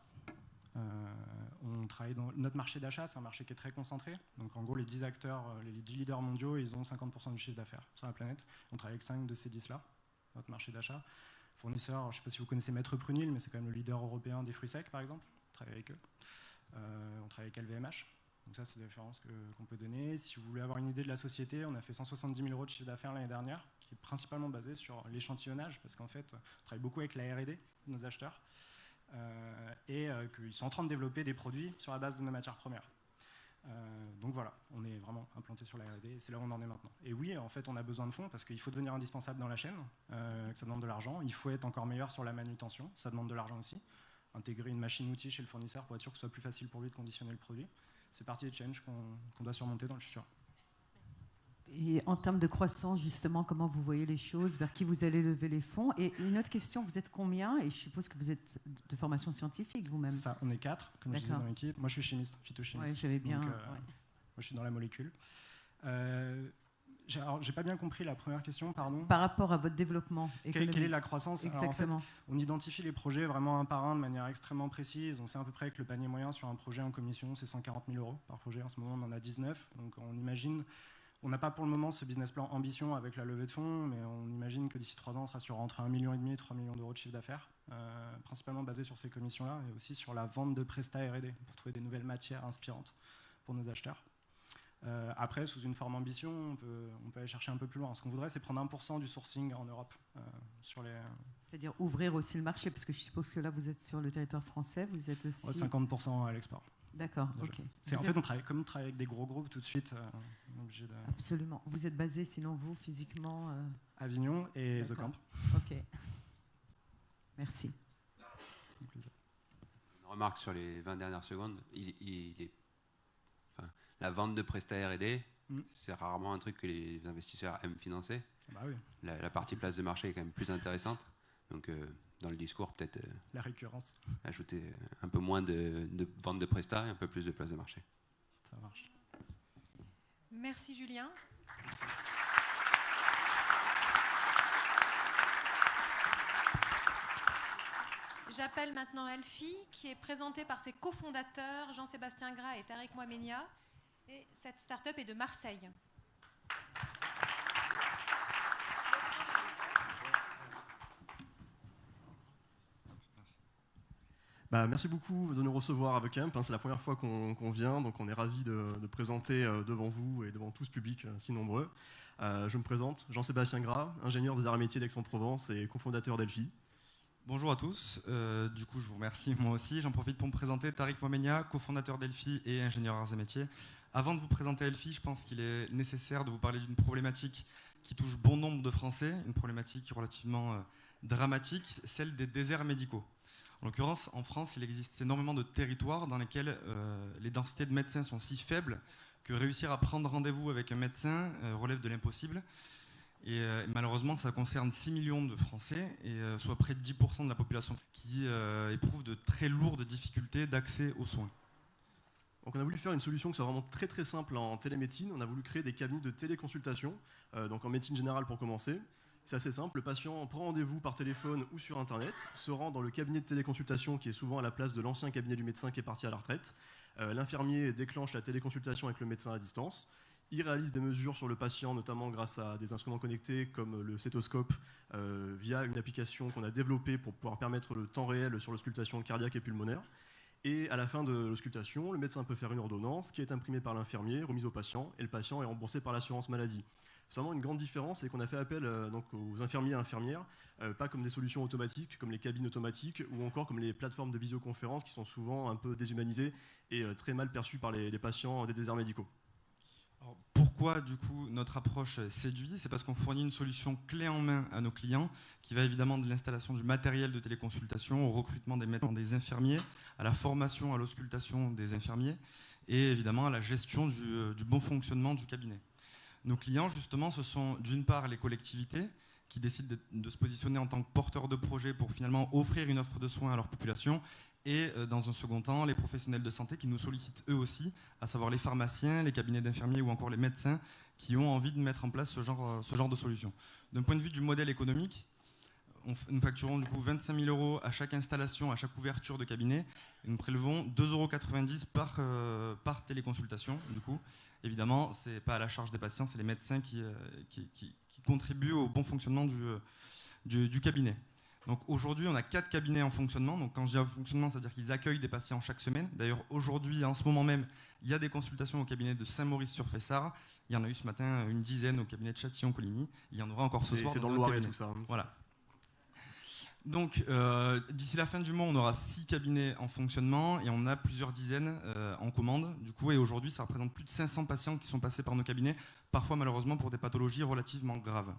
On travaille dans notre marché d'achat, c'est un marché qui est très concentré. Donc en gros, les 10 acteurs, les 10 leaders mondiaux, ils ont 50% du chiffre d'affaires sur la planète. On travaille avec 5 de ces 10-là, notre marché d'achat. Fournisseurs, je ne sais pas si vous connaissez Maître Prunil, mais c'est quand même le leader européen des fruits secs, par exemple. On travaille avec eux. On travaille avec LVMH. Donc ça, c'est des références qu'on peut donner. Si vous voulez avoir une idée de la société, on a fait 170 000 euros de chiffre d'affaires l'année dernière, qui est principalement basé sur l'échantillonnage, parce qu'en fait, on travaille beaucoup avec la R&D de nos acheteurs. Et qu'ils sont en train de développer des produits sur la base de nos matières premières. Donc voilà, on est vraiment implanté sur la R&D et c'est là où on en est maintenant. Et oui, en fait, on a besoin de fonds parce qu'il faut devenir indispensable dans la chaîne, que ça demande de l'argent. Il faut être encore meilleur sur la manutention, ça demande de l'argent aussi. Intégrer une machine-outil chez le fournisseur pour être sûr que ce soit plus facile pour lui de conditionner le produit. C'est partie des challenges qu'on doit surmonter dans le futur. Et en termes de croissance, justement, comment vous voyez les choses? Vers qui vous allez lever les fonds? Et une autre question, vous êtes combien? Et je suppose que vous êtes de formation scientifique vous-même. Ça, on est 4, comme je disais dans l'équipe. Moi, je suis chimiste, phytochimiste. Oui, j'avais bien. Donc, moi, je suis dans la molécule. J'ai pas bien compris la première question, pardon. Par rapport à votre développement économique. Quelle est la croissance? Exactement. Alors, en fait, on identifie les projets vraiment un par un de manière extrêmement précise. On sait à peu près que le panier moyen sur un projet en commission, c'est 140 000 € par projet. En ce moment, on en a 19. Donc, on imagine. On n'a pas pour le moment ce business plan ambition avec la levée de fonds, mais on imagine que d'ici 3 ans, on sera sur entre 1,5 million et 3 millions d'euros de chiffre d'affaires, principalement basé sur ces commissions-là, et aussi sur la vente de prestats R&D pour trouver des nouvelles matières inspirantes pour nos acheteurs. Après, sous une forme ambition, on peut aller chercher un peu plus loin. Ce qu'on voudrait, c'est prendre 1% du sourcing en Europe. C'est-à-dire ouvrir aussi le marché, parce que je suppose que là, vous êtes sur le territoire français, vous êtes aussi... 50% à l'export. D'accord, ok. En fait, on travaille avec des gros groupes tout de suite. On est obligé de... Absolument. Vous êtes basé, sinon vous, physiquement Avignon et The Camp. Ok. Merci. Une remarque sur les 20 dernières secondes. La vente de prestats R&D, c'est rarement un truc que les investisseurs aiment financer. Bah oui. La partie place de marché est quand même plus intéressante. Donc, dans le discours, peut-être la récurrence. Ajouter un peu moins de vente de prestats et un peu plus de place de marché. Ça marche. Merci Julien. J'appelle maintenant Elfi, qui est présentée par ses cofondateurs Jean-Sébastien Gras et Tariq Mohamenia. Et cette start-up est de Marseille. Merci beaucoup de nous recevoir à The Camp. C'est la première fois qu'on vient, donc on est ravis de présenter devant vous et devant tout ce public si nombreux. Je me présente, Jean-Sébastien Gras, ingénieur des arts et métiers d'Aix-en-Provence et cofondateur d'Elfi. Bonjour à tous, du coup je vous remercie moi aussi. J'en profite pour me présenter, Tariq Mohamenia, cofondateur d'Elfi et ingénieur arts et métiers. Avant de vous présenter Elfi, je pense qu'il est nécessaire de vous parler d'une problématique qui touche bon nombre de Français, une problématique relativement dramatique, celle des déserts médicaux. En l'occurrence, en France, il existe énormément de territoires dans lesquels les densités de médecins sont si faibles que réussir à prendre rendez-vous avec un médecin relève de l'impossible. Et malheureusement, ça concerne 6 millions de Français, et soit près de 10% de la population qui éprouve de très lourdes difficultés d'accès aux soins. Donc on a voulu faire une solution qui soit vraiment très très simple en télémédecine. On a voulu créer des cabinets de téléconsultation, donc en médecine générale pour commencer. C'est assez simple, le patient prend rendez-vous par téléphone ou sur internet, se rend dans le cabinet de téléconsultation qui est souvent à la place de l'ancien cabinet du médecin qui est parti à la retraite. L'infirmier déclenche la téléconsultation avec le médecin à distance. Il réalise des mesures sur le patient, notamment grâce à des instruments connectés comme le stéthoscope, via une application qu'on a développée pour pouvoir permettre le temps réel sur l'auscultation cardiaque et pulmonaire. Et à la fin de l'auscultation, le médecin peut faire une ordonnance qui est imprimée par l'infirmier, remise au patient, et le patient est remboursé par l'assurance maladie. C'est vraiment une grande différence, c'est qu'on a fait appel donc aux infirmiers et infirmières, pas comme des solutions automatiques, comme les cabines automatiques, ou encore comme les plateformes de visioconférence qui sont souvent un peu déshumanisées et très mal perçues par les patients des déserts médicaux. Alors, pourquoi du coup notre approche séduit? C'est parce qu'on fournit une solution clé en main à nos clients qui va évidemment de l'installation du matériel de téléconsultation au recrutement des médecins, des infirmiers, à la formation, à l'auscultation des infirmiers et évidemment à la gestion du bon fonctionnement du cabinet. Nos clients justement ce sont d'une part les collectivités qui décident de se positionner en tant que porteurs de projets pour finalement offrir une offre de soins à leur population, et dans un second temps, les professionnels de santé qui nous sollicitent eux aussi, à savoir les pharmaciens, les cabinets d'infirmiers ou encore les médecins qui ont envie de mettre en place ce genre de solution. D'un point de vue du modèle économique, nous facturons du coup 25 000 € à chaque installation, à chaque ouverture de cabinet, et nous prélevons 2,90 € par téléconsultation. Du coup, évidemment, ce n'est pas à la charge des patients, c'est les médecins qui contribuent au bon fonctionnement du cabinet. Donc aujourd'hui, on a 4 cabinets en fonctionnement. Donc quand je dis en fonctionnement, ça veut dire qu'ils accueillent des patients chaque semaine. D'ailleurs, aujourd'hui, en ce moment même, il y a des consultations au cabinet de Saint-Maurice-sur-Fessard. Il y en a eu ce matin une dizaine au cabinet de Châtillon-Coligny. Il y en aura encore ce soir. C'est dans le Loiret tout ça. Voilà. Donc d'ici la fin du mois, on aura 6 cabinets en fonctionnement et on a plusieurs dizaines en commande. Du coup, et aujourd'hui, ça représente plus de 500 patients qui sont passés par nos cabinets, parfois malheureusement pour des pathologies relativement graves.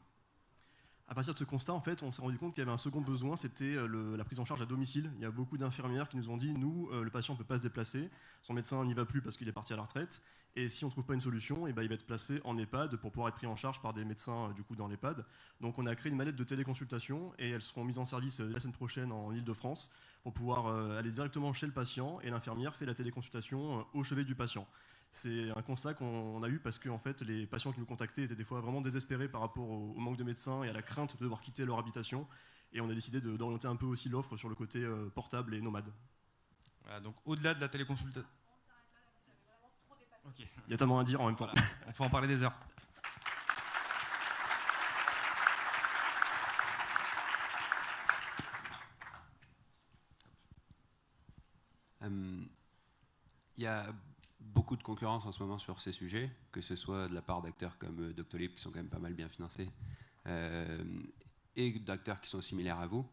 À partir de ce constat, en fait, on s'est rendu compte qu'il y avait un second besoin, c'était la prise en charge à domicile. Il y a beaucoup d'infirmières qui nous ont dit, nous, le patient ne peut pas se déplacer, son médecin n'y va plus parce qu'il est parti à la retraite, et si on ne trouve pas une solution, il va être placé en EHPAD pour pouvoir être pris en charge par des médecins du coup, dans l'EHPAD. Donc on a créé une mallette de téléconsultation, et elles seront mises en service la semaine prochaine en Ile-de-France, pour pouvoir aller directement chez le patient, et l'infirmière fait la téléconsultation au chevet du patient. C'est un constat qu'on a eu parce que en fait, les patients qui nous contactaient étaient des fois vraiment désespérés par rapport au manque de médecins et à la crainte de devoir quitter leur habitation. Et on a décidé d'orienter un peu aussi l'offre sur le côté portable et nomade. Voilà, donc au-delà de la téléconsultation... Okay. Il y a tellement à dire en même temps. Voilà, on peut en parler des heures. Il y a beaucoup de concurrence en ce moment sur ces sujets, que ce soit de la part d'acteurs comme Doctolib, qui sont quand même pas mal bien financés, et d'acteurs qui sont similaires à vous,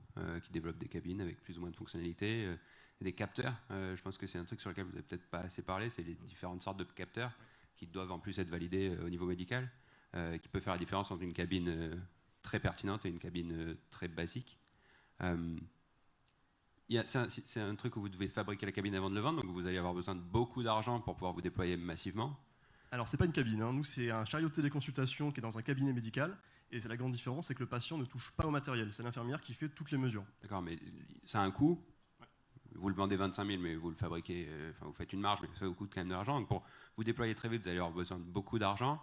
qui développent des cabines avec plus ou moins de fonctionnalités, des capteurs. Je pense que c'est un truc sur lequel vous n'avez peut-être pas assez parlé, c'est les différentes sortes de capteurs qui doivent en plus être validés au niveau médical, qui peut faire la différence entre une cabine très pertinente et une cabine très basique. C'est un truc où vous devez fabriquer la cabine avant de le vendre, donc vous allez avoir besoin de beaucoup d'argent pour pouvoir vous déployer massivement. Alors c'est pas une cabine, hein. Nous c'est un chariot de téléconsultation qui est dans un cabinet médical, et c'est la grande différence, c'est que le patient ne touche pas au matériel, c'est l'infirmière qui fait toutes les mesures. D'accord, mais ça a un coût. Vous le vendez 25 000, mais vous le fabriquez, vous faites une marge, mais ça vous coûte quand même de l'argent. Donc pour vous déployer très vite, vous allez avoir besoin de beaucoup d'argent.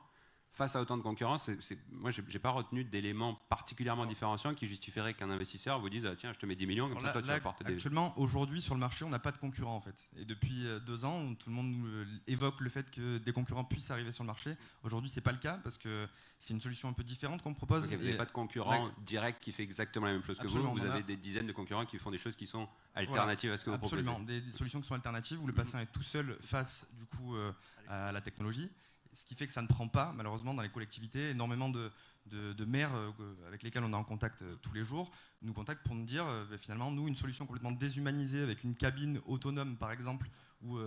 Face à autant de concurrence, moi, je n'ai pas retenu d'éléments particulièrement différenciants qui justifieraient qu'un investisseur vous dise tiens, je te mets 10 millions, comme ça, toi, tu vas porter des... Actuellement, aujourd'hui, sur le marché, on n'a pas de concurrents, en fait. Et depuis 2 ans, tout le monde évoque le fait que des concurrents puissent arriver sur le marché. Aujourd'hui, ce n'est pas le cas, parce que c'est une solution un peu différente qu'on propose. Okay, vous n'avez pas de concurrent direct qui fait exactement la même chose que vous. Vous avez des dizaines de concurrents qui font des choses qui sont alternatives à ce que vous proposez. Absolument, des solutions qui sont alternatives, où le patient est tout seul face, du coup, à la technologie. Ce qui fait que ça ne prend pas, malheureusement, dans les collectivités. Énormément de maires avec lesquels on est en contact tous les jours nous contactent pour nous dire, finalement, nous, une solution complètement déshumanisée avec une cabine autonome, par exemple, ou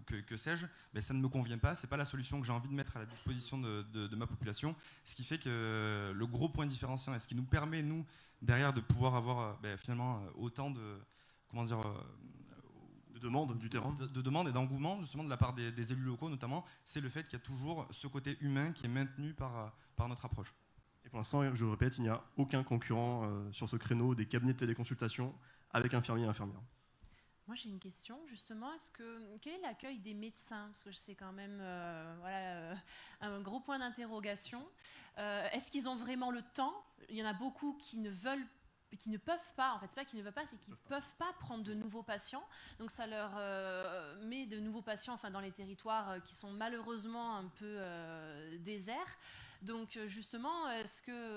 que sais-je, ça ne me convient pas. Ce n'est pas la solution que j'ai envie de mettre à la disposition de ma population. Ce qui fait que le gros point différenciant et ce qui nous permet, nous, derrière, de pouvoir avoir finalement autant de... Comment dire de demande du terrain. De demande et d'engouement justement de la part des élus locaux notamment, c'est le fait qu'il y a toujours ce côté humain qui est maintenu par notre approche. Et pour l'instant, je le répète, il n'y a aucun concurrent sur ce créneau des cabinets de téléconsultation avec infirmiers et infirmières. Moi j'ai une question justement, quel est l'accueil des médecins? Parce que c'est quand même un gros point d'interrogation. Est-ce qu'ils ont vraiment le temps? Il y en a beaucoup qui ne peuvent pas, en fait, c'est pas qu'ils ne veulent pas, c'est qu'ils ne peuvent pas prendre de nouveaux patients. Donc ça leur met de nouveaux patients dans les territoires qui sont malheureusement un peu déserts. Donc justement,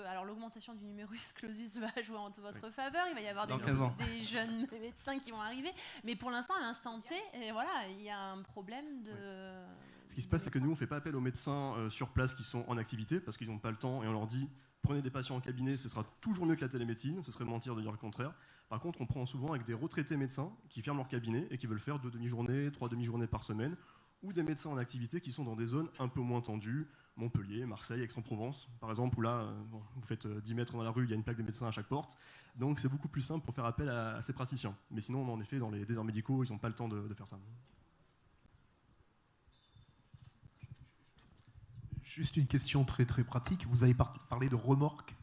alors l'augmentation du numerus clausus va jouer en votre faveur, il va y avoir des jeunes médecins qui vont arriver, mais pour l'instant, à l'instant T, voilà, il y a un problème de... Ce qui se passe, c'est que nous, on ne fait pas appel aux médecins sur place qui sont en activité, parce qu'ils n'ont pas le temps, et on leur dit prenez des patients en cabinet, ce sera toujours mieux que la télémédecine, ce serait mentir de dire le contraire. Par contre, on prend souvent avec des retraités médecins qui ferment leur cabinet et qui veulent faire 2 demi-journées, 3 demi-journées par semaine, ou des médecins en activité qui sont dans des zones un peu moins tendues, Montpellier, Marseille, Aix-en-Provence, par exemple, où là, vous faites 10 mètres dans la rue, il y a une plaque de médecins à chaque porte. Donc c'est beaucoup plus simple pour faire appel à ces praticiens. Mais sinon, en effet, dans les déserts médicaux, ils n'ont pas le temps de faire ça. Juste une question très très pratique. Vous avez parlé de remorques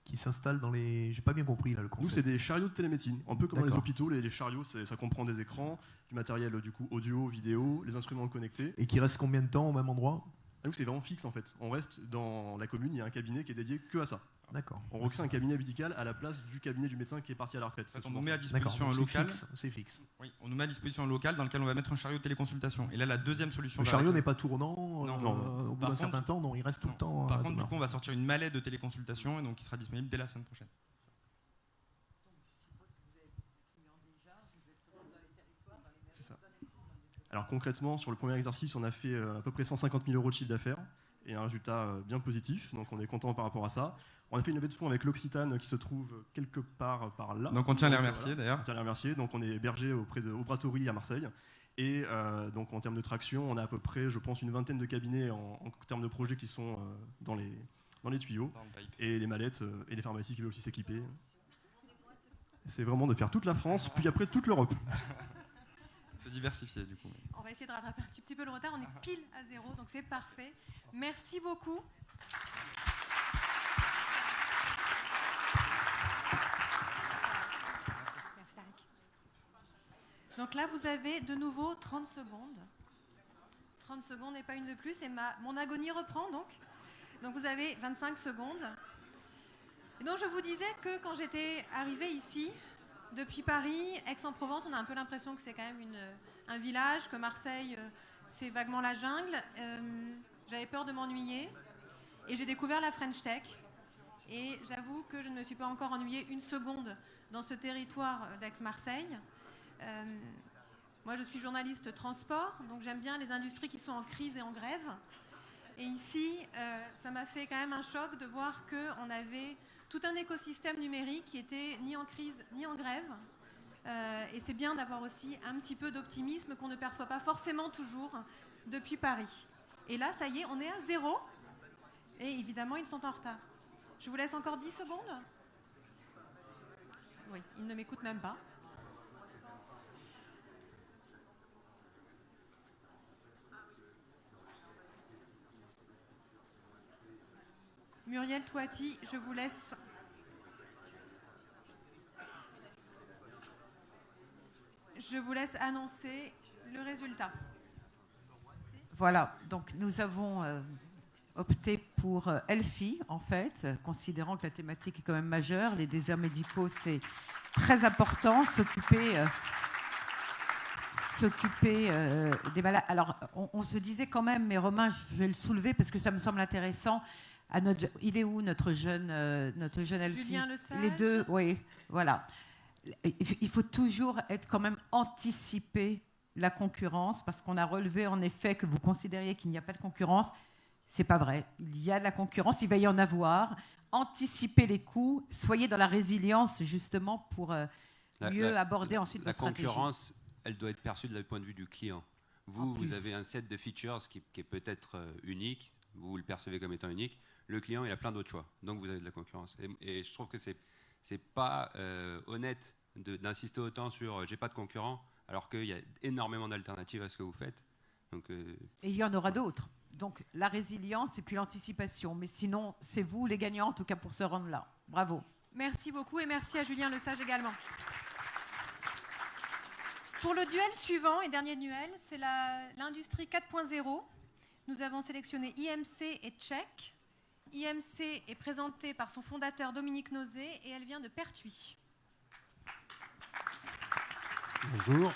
qui s'installent dans les... J'ai pas bien compris là le concept. Nous, c'est des chariots de télémédecine. Un peu comme dans les hôpitaux, les chariots, ça comprend des écrans, du matériel du coup audio, vidéo, les instruments connectés. Et qui restent combien de temps au même endroit? Nous, c'est vraiment fixe en fait. On reste dans la commune, il y a un cabinet qui est dédié que à ça. D'accord. On recrée un cabinet médical à la place du cabinet du médecin qui est parti à la retraite. En fait, on nous met à disposition un local. C'est fixe. Oui, on nous met à disposition un local dans lequel on va mettre un chariot de téléconsultation. Et là, la deuxième solution. Le chariot n'est pas tournant non. Au bout d'un certain temps, non, il reste tout le temps. Par contre, du coup, on va sortir une mallette de téléconsultation et donc qui sera disponible dès la semaine prochaine. C'est ça. Alors concrètement, sur le premier exercice, on a fait à peu près 150 000 € de chiffre d'affaires et un résultat bien positif. Donc on est content par rapport à ça. On a fait une levée de fonds avec l'Occitane qui se trouve quelque part par là. Donc on tient à les remercier d'ailleurs. On tient à les remercier. Donc on est hébergé auprès de Aubratory à Marseille. Et donc en termes de traction, on a à peu près, je pense, une vingtaine de cabinets en termes de projets qui sont dans dans les tuyaux, Dans le pipe. et les mallettes et les pharmacies qui veulent aussi s'équiper. C'est vraiment de faire toute la France, puis après toute l'Europe. Se diversifier du coup. On va essayer de rattraper un petit peu le retard. On est pile à 0, donc c'est parfait. Merci beaucoup. Merci, Tariq. Donc là, vous avez de nouveau 30 secondes. 30 secondes et pas une de plus. Et mon agonie reprend donc. Donc vous avez 25 secondes. Et donc je vous disais que quand j'étais arrivée ici, depuis Paris, Aix-en-Provence, on a un peu l'impression que c'est quand même un village, que Marseille, c'est vaguement la jungle. J'avais peur de m'ennuyer et j'ai découvert la French Tech. Et j'avoue que je ne me suis pas encore ennuyée une seconde dans ce territoire d'Aix-Marseille. Moi, je suis journaliste transport, donc j'aime bien les industries qui sont en crise et en grève. Et ici, ça m'a fait quand même un choc de voir qu'on avait tout un écosystème numérique qui était ni en crise ni en grève. Et c'est bien d'avoir aussi un petit peu d'optimisme qu'on ne perçoit pas forcément toujours depuis Paris. Et là, ça y est, on est à 0. Et évidemment, ils sont en retard. Je vous laisse encore 10 secondes. Oui, ils ne m'écoutent même pas. Muriel Touati, je vous laisse. Je vous laisse annoncer le résultat. Voilà, donc nous avons opté pour Elfi, en fait, considérant que la thématique est quand même majeure. Les déserts médicaux, c'est très important, s'occuper des malades. Alors, on se disait quand même, mais Romain, je vais le soulever parce que ça me semble intéressant. Il est où notre jeune Elfi? Julien Lesage. Les deux, oui, voilà. Il faut toujours être quand même anticiper la concurrence, parce qu'on a relevé en effet que vous considériez qu'il n'y a pas de concurrence. C'est pas vrai. Il y a de la concurrence, il va y en avoir. Anticipez les coûts, soyez dans la résilience justement pour mieux aborder ensuite votre stratégie. La concurrence, elle doit être perçue du point de vue du client. Vous avez un set de features qui est peut-être unique, vous le percevez comme étant unique. Le client, il a plein d'autres choix, donc vous avez de la concurrence. Et je trouve que c'est pas honnête d'insister autant sur j'ai pas de concurrent, alors qu'il y a énormément d'alternatives à ce que vous faites. Donc, et il y en aura d'autres. Donc la résilience et puis l'anticipation. Mais sinon, c'est vous les gagnants, en tout cas pour ce round-là. Bravo. Merci beaucoup et merci à Julien Lesage également. Pour le duel suivant et dernier duel, c'est l'industrie 4.0. Nous avons sélectionné IMC et Check. IMC est présentée par son fondateur Dominique Nozé et elle vient de Pertuis. Bonjour.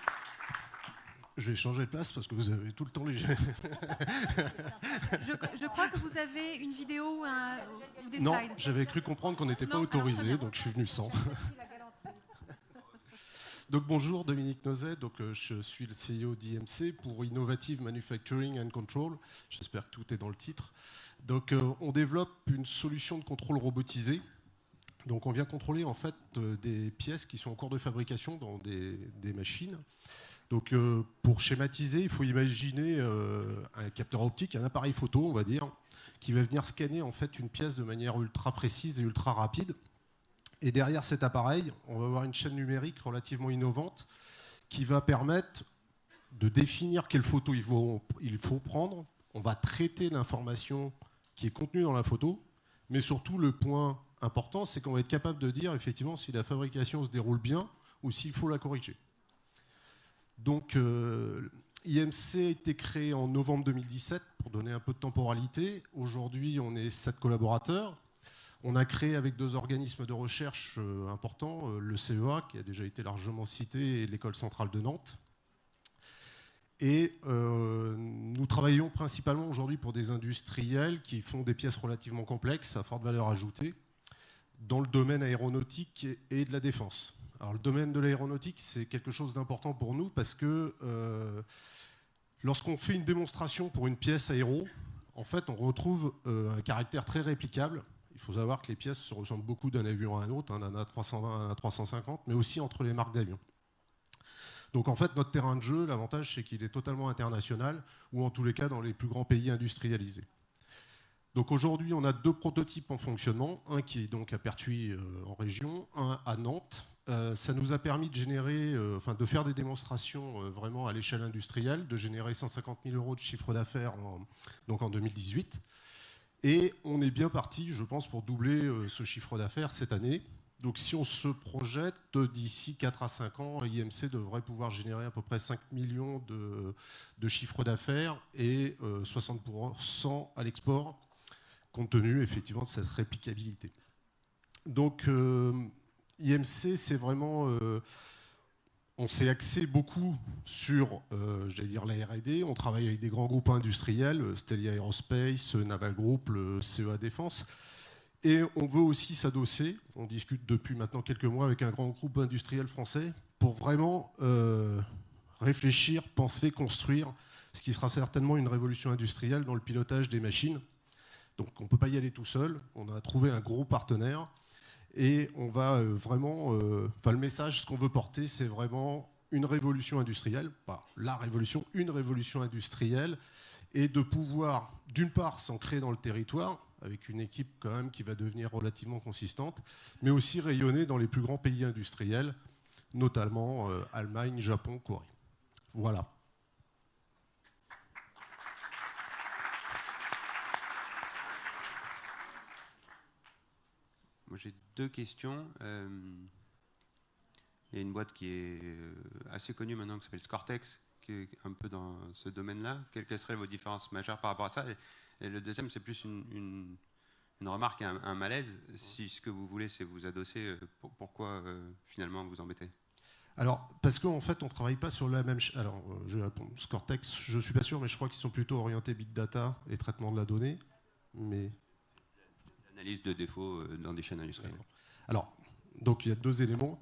Je vais changer de place parce que vous avez tout le temps les jeunes. Je crois que vous avez une vidéo ou des non, slides. Non, j'avais cru comprendre qu'on n'était pas autorisé, donc je suis venu sans. Donc bonjour, Dominique Nozet, donc je suis le CEO d'IMC pour Innovative Manufacturing and Control. J'espère que tout est dans le titre. Donc on développe une solution de contrôle robotisé. Donc on vient contrôler en fait des pièces qui sont en cours de fabrication dans des machines. Donc pour schématiser, il faut imaginer un capteur optique, un appareil photo, on va dire, qui va venir scanner en fait une pièce de manière ultra précise et ultra rapide. Et derrière cet appareil, on va avoir une chaîne numérique relativement innovante qui va permettre de définir quelle photo il faut prendre. On va traiter l'information qui est contenue dans la photo, mais surtout le point important, c'est qu'on va être capable de dire effectivement si la fabrication se déroule bien ou s'il faut la corriger. Donc IMC a été créé en novembre 2017 pour donner un peu de temporalité. Aujourd'hui, on est 7 collaborateurs. On a créé avec 2 organismes de recherche importants, le CEA, qui a déjà été largement cité, et l'École centrale de Nantes. Et nous travaillons principalement aujourd'hui pour des industriels qui font des pièces relativement complexes, à forte valeur ajoutée, dans le domaine aéronautique et de la défense. Alors le domaine de l'aéronautique, c'est quelque chose d'important pour nous parce que lorsqu'on fait une démonstration pour une pièce aéro, en fait, on retrouve un caractère très réplicable. Il faut savoir que les pièces se ressemblent beaucoup d'un avion à un autre, d'un A320 à un A350, mais aussi entre les marques d'avions. Donc en fait, notre terrain de jeu, l'avantage, c'est qu'il est totalement international, ou en tous les cas dans les plus grands pays industrialisés. Donc aujourd'hui, on a 2 prototypes en fonctionnement, un qui est donc à Pertuis en région, un à Nantes. Ça nous a permis de générer, de faire des démonstrations vraiment à l'échelle industrielle, de générer 150 000 € de chiffre d'affaires en 2018. Et on est bien parti, je pense, pour doubler ce chiffre d'affaires cette année. Donc si on se projette, d'ici 4 à 5 ans, IMC devrait pouvoir générer à peu près 5 millions de chiffre d'affaires et 60% à l'export, compte tenu effectivement de cette réplicabilité. Donc IMC, c'est vraiment... on s'est axé beaucoup sur, j'allais dire, la R&D. On travaille avec des grands groupes industriels, Stelia Aerospace, Naval Group, le CEA Défense. Et on veut aussi s'adosser, on discute depuis maintenant quelques mois avec un grand groupe industriel français, pour vraiment réfléchir, penser, construire ce qui sera certainement une révolution industrielle dans le pilotage des machines. Donc on ne peut pas y aller tout seul, on a trouvé un gros partenaire et on va vraiment... le message, ce qu'on veut porter, c'est vraiment une révolution industrielle, pas la révolution, une révolution industrielle, et de pouvoir, d'une part, s'ancrer dans le territoire, avec une équipe quand même qui va devenir relativement consistante, mais aussi rayonner dans les plus grands pays industriels, notamment Allemagne, Japon, Corée. Voilà. Moi, j'ai 2 questions. Il y a une boîte qui est assez connue maintenant qui s'appelle Scortex, qui est un peu dans ce domaine-là. Quelles seraient vos différences majeures par rapport à ça? Et le deuxième, c'est plus une remarque, un malaise. Si ce que vous voulez, c'est vous adosser, pourquoi finalement vous embêtez? Alors, parce qu'en fait, on ne travaille pas sur la même... Alors, je vais répondre. Scortex, je ne suis pas sûr, mais je crois qu'ils sont plutôt orientés big data et traitement de la donnée. Mais... Analyse de défauts dans des chaînes industrielles. Alors, donc il y a 2 éléments.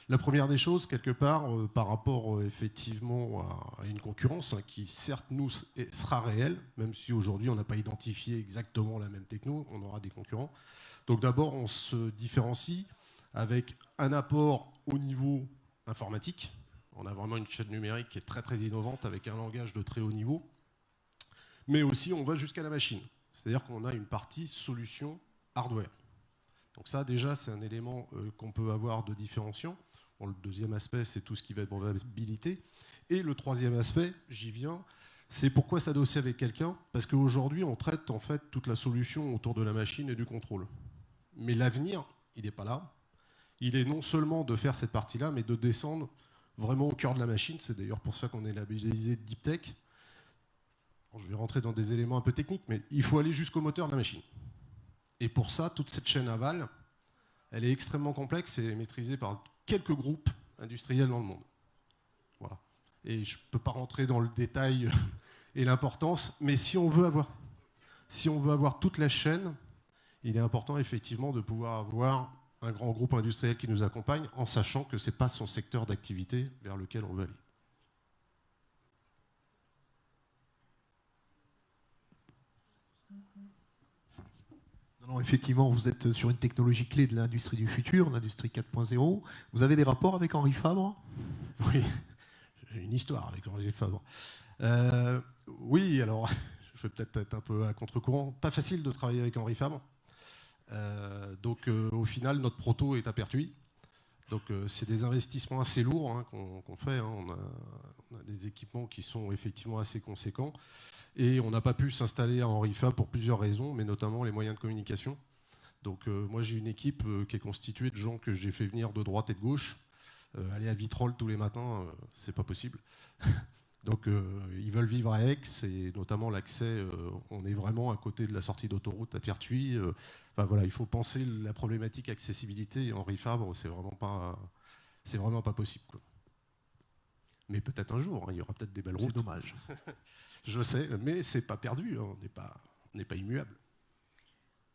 La première des choses, quelque part, par rapport effectivement à une concurrence qui, certes, nous, sera réelle, même si aujourd'hui, on n'a pas identifié exactement la même techno, on aura des concurrents. Donc d'abord, on se différencie avec un apport au niveau informatique. On a vraiment une chaîne numérique qui est très, très innovante, avec un langage de très haut niveau. Mais aussi, on va jusqu'à la machine. C'est-à-dire qu'on a une partie solution hardware. Donc ça, déjà, c'est un élément qu'on peut avoir de différenciant. Bon, le deuxième aspect, c'est tout ce qui va être probabilité. Et le troisième aspect, j'y viens, c'est pourquoi s'adosser avec quelqu'un? Parce qu'aujourd'hui, on traite en fait toute la solution autour de la machine et du contrôle. Mais l'avenir, il n'est pas là. Il est non seulement de faire cette partie-là, mais de descendre vraiment au cœur de la machine. C'est d'ailleurs pour ça qu'on est labellisé Deep Tech. Je vais rentrer dans des éléments un peu techniques, mais il faut aller jusqu'au moteur de la machine. Et pour ça, toute cette chaîne aval, elle est extrêmement complexe et maîtrisée par quelques groupes industriels dans le monde. Voilà. Et je ne peux pas rentrer dans le détail et l'importance, mais si on veut avoir toute la chaîne, il est important effectivement de pouvoir avoir un grand groupe industriel qui nous accompagne, en sachant que ce n'est pas son secteur d'activité vers lequel on veut aller. Non, effectivement, vous êtes sur une technologie clé de l'industrie du futur, l'industrie 4.0. Vous avez des rapports avec Henri Fabre? Oui, j'ai une histoire avec Henri Fabre. Oui, alors, je vais peut-être être un peu à contre-courant. Pas facile de travailler avec Henri Fabre. Donc, au final, notre proto est à Pertuis. Donc, c'est des investissements assez lourds qu'on fait. On a des équipements qui sont effectivement assez conséquents. Et on n'a pas pu s'installer à Henri Fabre pour plusieurs raisons, mais notamment les moyens de communication. Donc moi j'ai une équipe qui est constituée de gens que j'ai fait venir de droite et de gauche. Aller à Vitrolles tous les matins, c'est pas possible. Donc ils veulent vivre à Aix, et notamment l'accès, on est vraiment à côté de la sortie d'autoroute à Pertuis. Voilà, il faut penser la problématique accessibilité. Et Henri Fabre, c'est vraiment pas possible, quoi. Mais peut-être un jour, il y aura peut-être des belles routes. C'est dommage. Je sais, mais c'est pas perdu, on n'est pas immuable.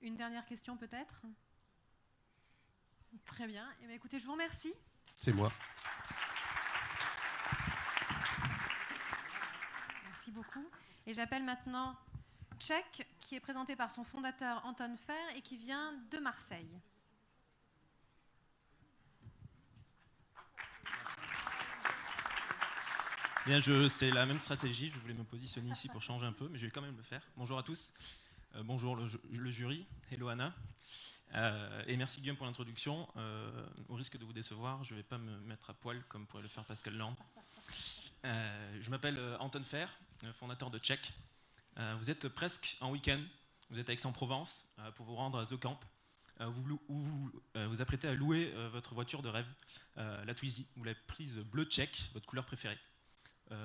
Une dernière question peut-être? Très bien. Eh bien, écoutez, je vous remercie. C'est moi. Merci beaucoup. Et j'appelle maintenant Check, qui est présenté par son fondateur Anton Fer et qui vient de Marseille. Bien, c'était la même stratégie. Je voulais me positionner ici pour changer un peu, mais je vais quand même le faire. Bonjour à tous. Bonjour le jury, hello Anna. Et merci Guillaume pour l'introduction. Au risque de vous décevoir, je ne vais pas me mettre à poil comme pourrait le faire Pascal Land. Je m'appelle Anton Fer, fondateur de Check. Vous êtes presque en week-end, vous êtes à Aix-en-Provence pour vous rendre à The Camp, où vous vous apprêtez à louer votre voiture de rêve, la Twizy. Vous l'avez prise bleu Check, votre couleur préférée.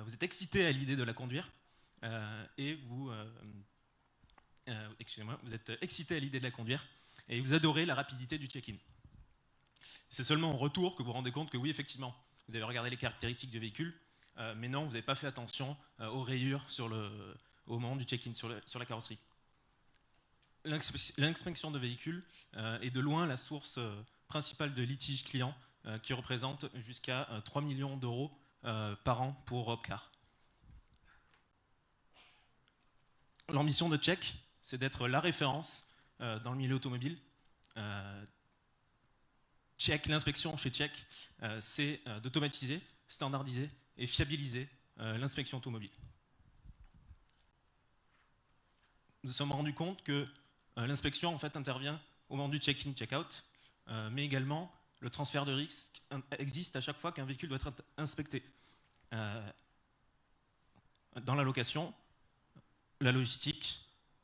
Vous êtes excité à l'idée de la conduire et vous êtes excité à l'idée de la conduire et vous adorez la rapidité du check-in. C'est seulement en retour que vous vous rendez compte que oui, effectivement, vous avez regardé les caractéristiques du véhicule, mais non, vous n'avez pas fait attention aux rayures au moment du check-in sur la carrosserie. L'inspection de véhicules est de loin la source principale de litiges clients qui représente jusqu'à 3 millions d'euros par an pour Europcar. L'ambition de Check, c'est d'être la référence dans le milieu automobile. L'inspection chez Check, c'est d'automatiser, standardiser et fiabiliser l'inspection automobile. Nous nous sommes rendus compte que l'inspection en fait intervient au moment du check-in, check-out, mais également le transfert de risque existe à chaque fois qu'un véhicule doit être inspecté. Dans la location, la logistique,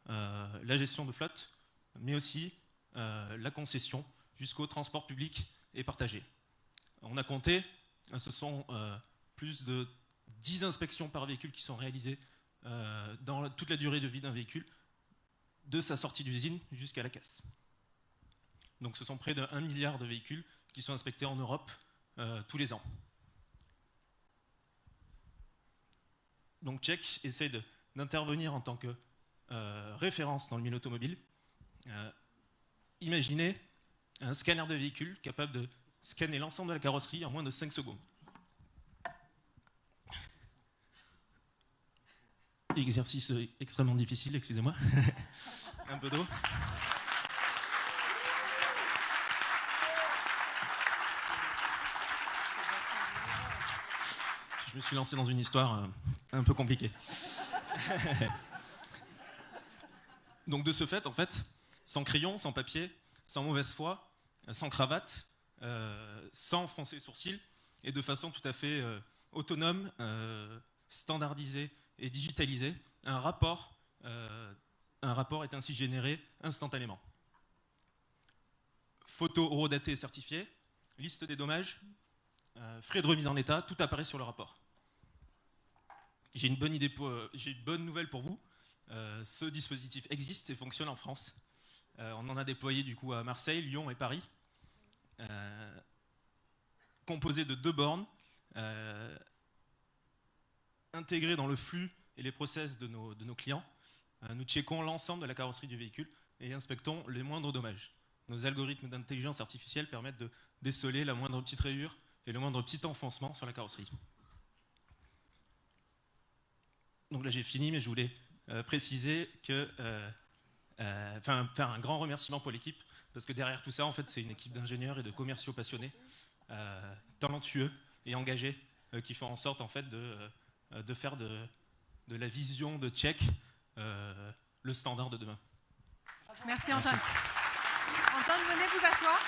la gestion de flotte, mais aussi la concession jusqu'au transport public et partagé. On a compté, ce sont plus de 10 inspections par véhicule qui sont réalisées dans toute la durée de vie d'un véhicule, de sa sortie d'usine jusqu'à la casse. Donc ce sont près de 1 milliard de véhicules qui sont inspectés en Europe tous les ans. Donc Check essaie d'intervenir en tant que référence dans le milieu automobile. Imaginez un scanner de véhicule capable de scanner l'ensemble de la carrosserie en moins de 5 secondes. Exercice extrêmement difficile, excusez-moi. Un peu d'eau. Je me suis lancé dans une histoire un peu compliquée. Donc de ce fait, en fait, sans crayon, sans papier, sans mauvaise foi, sans cravate, sans froncer les sourcils, et de façon tout à fait autonome, standardisée et digitalisée, un rapport est ainsi généré instantanément. Photo horodatée et certifiée, liste des dommages, frais de remise en état, tout apparaît sur le rapport. J'ai une bonne nouvelle pour vous. Ce dispositif existe et fonctionne en France. On en a déployé du coup à Marseille, Lyon et Paris, composé de 2 bornes, intégrées dans le flux et les process de nos clients. Nous checkons l'ensemble de la carrosserie du véhicule et inspectons les moindres dommages. Nos algorithmes d'intelligence artificielle permettent de déceler la moindre petite rayure et le moindre petit enfoncement sur la carrosserie. Donc là j'ai fini, mais je voulais préciser que, faire un grand remerciement pour l'équipe, parce que derrière tout ça, en fait, c'est une équipe d'ingénieurs et de commerciaux passionnés, talentueux et engagés, qui font en sorte, en fait, de faire de la vision de Check le standard de demain. Merci Antoine. Antoine, venez vous asseoir.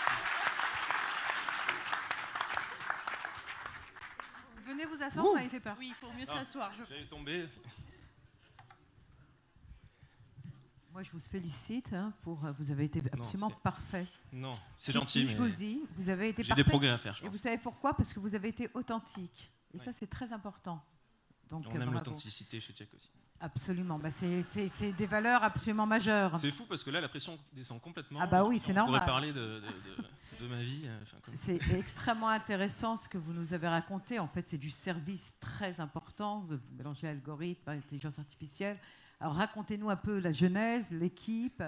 Venez vous asseoir, vous m'avez fait peur. Oui, il faut mieux s'asseoir. J'allais tomber. Moi, je vous félicite pour. Vous avez été absolument parfait. Non, c'est gentil. Si, mais je vous le dis, vous avez été parfait. J'ai des progrès à faire, je pense. Et vous savez pourquoi? Parce que vous avez été authentique. Et ça, c'est très important. Donc, on aime l'authenticité chez Check aussi. Absolument. Bah, c'est des valeurs absolument majeures. C'est fou parce que là, la pression descend complètement. Ah bah oui, c'est normal. On pourrait parler de ma vie. C'est extrêmement intéressant ce que vous nous avez raconté. En fait, c'est du service très important. Vous mélangez algorithme, intelligence artificielle. Alors, racontez-nous un peu la genèse, l'équipe,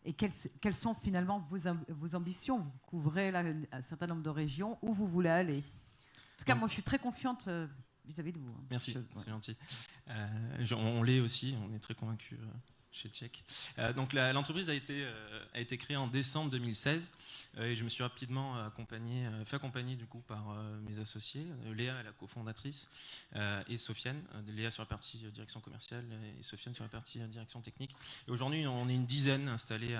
et quelles sont finalement vos ambitions. Vous couvrez là, un certain nombre de régions. Où vous voulez aller? En tout cas, moi, je suis très confiante vis-à-vis de vous. Merci, c'est gentil. On l'est aussi, on est très convaincus chez Tchèque. Donc l'entreprise a été créée en décembre 2016 et je me suis rapidement fait accompagner du coup par mes associés, Léa, la cofondatrice, et Sofiane, Léa sur la partie direction commerciale et Sofiane sur la partie direction technique. Et aujourd'hui, on est une dizaine installés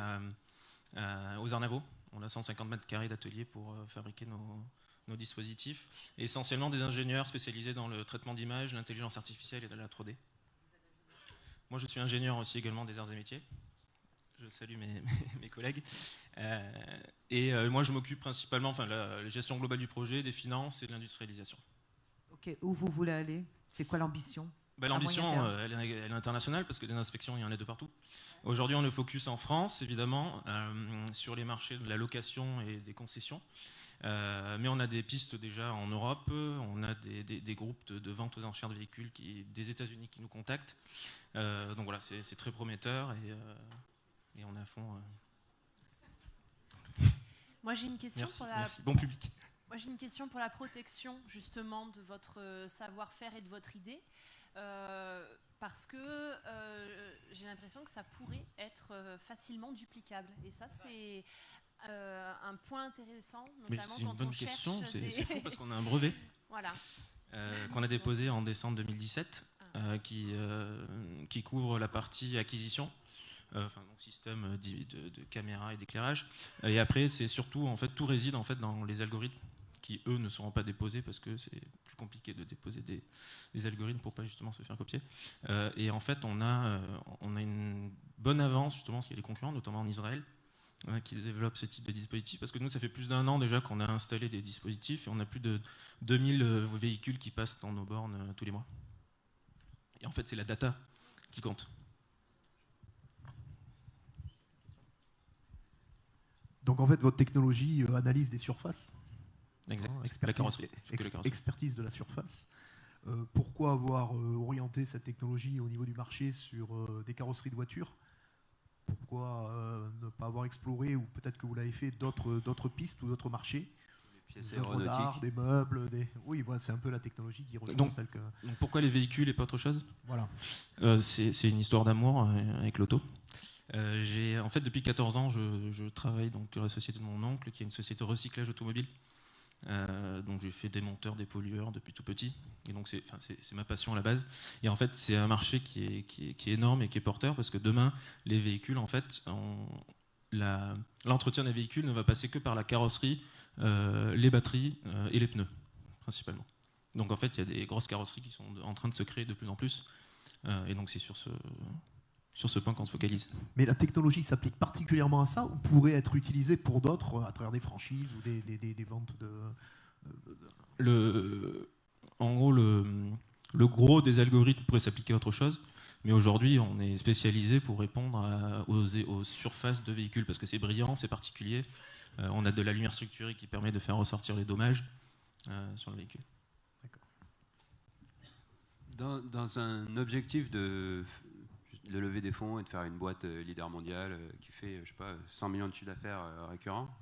aux Arnavaux. On a 150 mètres carrés d'atelier pour fabriquer nos dispositifs, et essentiellement des ingénieurs spécialisés dans le traitement d'images, l'intelligence artificielle et de la 3D. Moi, je suis ingénieur aussi également des arts et métiers. Je salue mes collègues. Moi, je m'occupe principalement de la gestion globale du projet, des finances et de l'industrialisation. Ok, où vous voulez aller? C'est quoi l'ambition? L'ambition, elle est internationale parce que des inspections, il y en a de partout. Aujourd'hui, on est focus en France, évidemment, sur les marchés de la location et des concessions. Mais on a des pistes déjà en Europe, on a des groupes de vente aux enchères de véhicules des États-Unis qui nous contactent. Donc voilà, c'est très prometteur et on est à fond. Moi j'ai une question merci. Bon public. Moi j'ai une question pour la protection justement de votre savoir-faire et de votre idée. Parce que j'ai l'impression que ça pourrait être facilement duplicable. Et ça, c'est un point intéressant, notamment c'est une quand bonne on question. cherche C'est fou parce qu'on a un brevet voilà. Qu'on a déposé en décembre 2017 qui couvre la partie acquisition. Donc système de caméras et d'éclairage. Et après, c'est surtout, en fait, tout réside en fait dans les algorithmes qui, eux, ne seront pas déposés parce que c'est plus compliqué de déposer des algorithmes pour pas justement se faire copier. Et en fait, on a une bonne avance justement sur les concurrents, notamment en Israël, qui développent ce type de dispositif. Parce que nous, ça fait plus d'1 an déjà qu'on a installé des dispositifs et on a plus de 2000 véhicules qui passent dans nos bornes tous les mois. Et en fait, c'est la data qui compte. Donc en fait, votre technologie analyse des surfaces. Exact. Expertise de la surface. Pourquoi avoir orienté cette technologie au niveau du marché sur des carrosseries de voitures? Pourquoi ne pas avoir exploré, ou peut-être que vous l'avez fait, d'autres pistes ou d'autres marchés? Des œuvres d'art, des meubles, Oui, voilà, c'est un peu la technologie qui rejoint celle que... Donc pourquoi les véhicules et pas autre chose? Voilà. C'est une histoire d'amour avec l'auto. En fait, depuis 14 ans, je travaille donc dans la société de mon oncle, qui est une société de recyclage automobile. Donc j'ai fait des monteurs, des pollueurs depuis tout petit. Et donc c'est ma passion à la base. Et en fait, c'est un marché qui est énorme et qui est porteur, parce que demain, les véhicules, en fait, l'entretien des véhicules ne va passer que par la carrosserie, les batteries et les pneus, principalement. Donc en fait, il y a des grosses carrosseries qui sont en train de se créer de plus en plus. Et donc c'est sur ce point qu'on se focalise. Mais la technologie s'applique particulièrement à ça, ou pourrait être utilisée pour d'autres à travers des franchises ou des ventes En gros, le gros des algorithmes pourrait s'appliquer à autre chose, mais aujourd'hui, on est spécialisé pour répondre aux surfaces de véhicules, parce que c'est brillant, c'est particulier. On a de la lumière structurée qui permet de faire ressortir les dommages sur le véhicule. Dans un objectif de lever des fonds et de faire une boîte leader mondiale qui fait, je sais pas, 100 millions de chiffre d'affaires récurrents,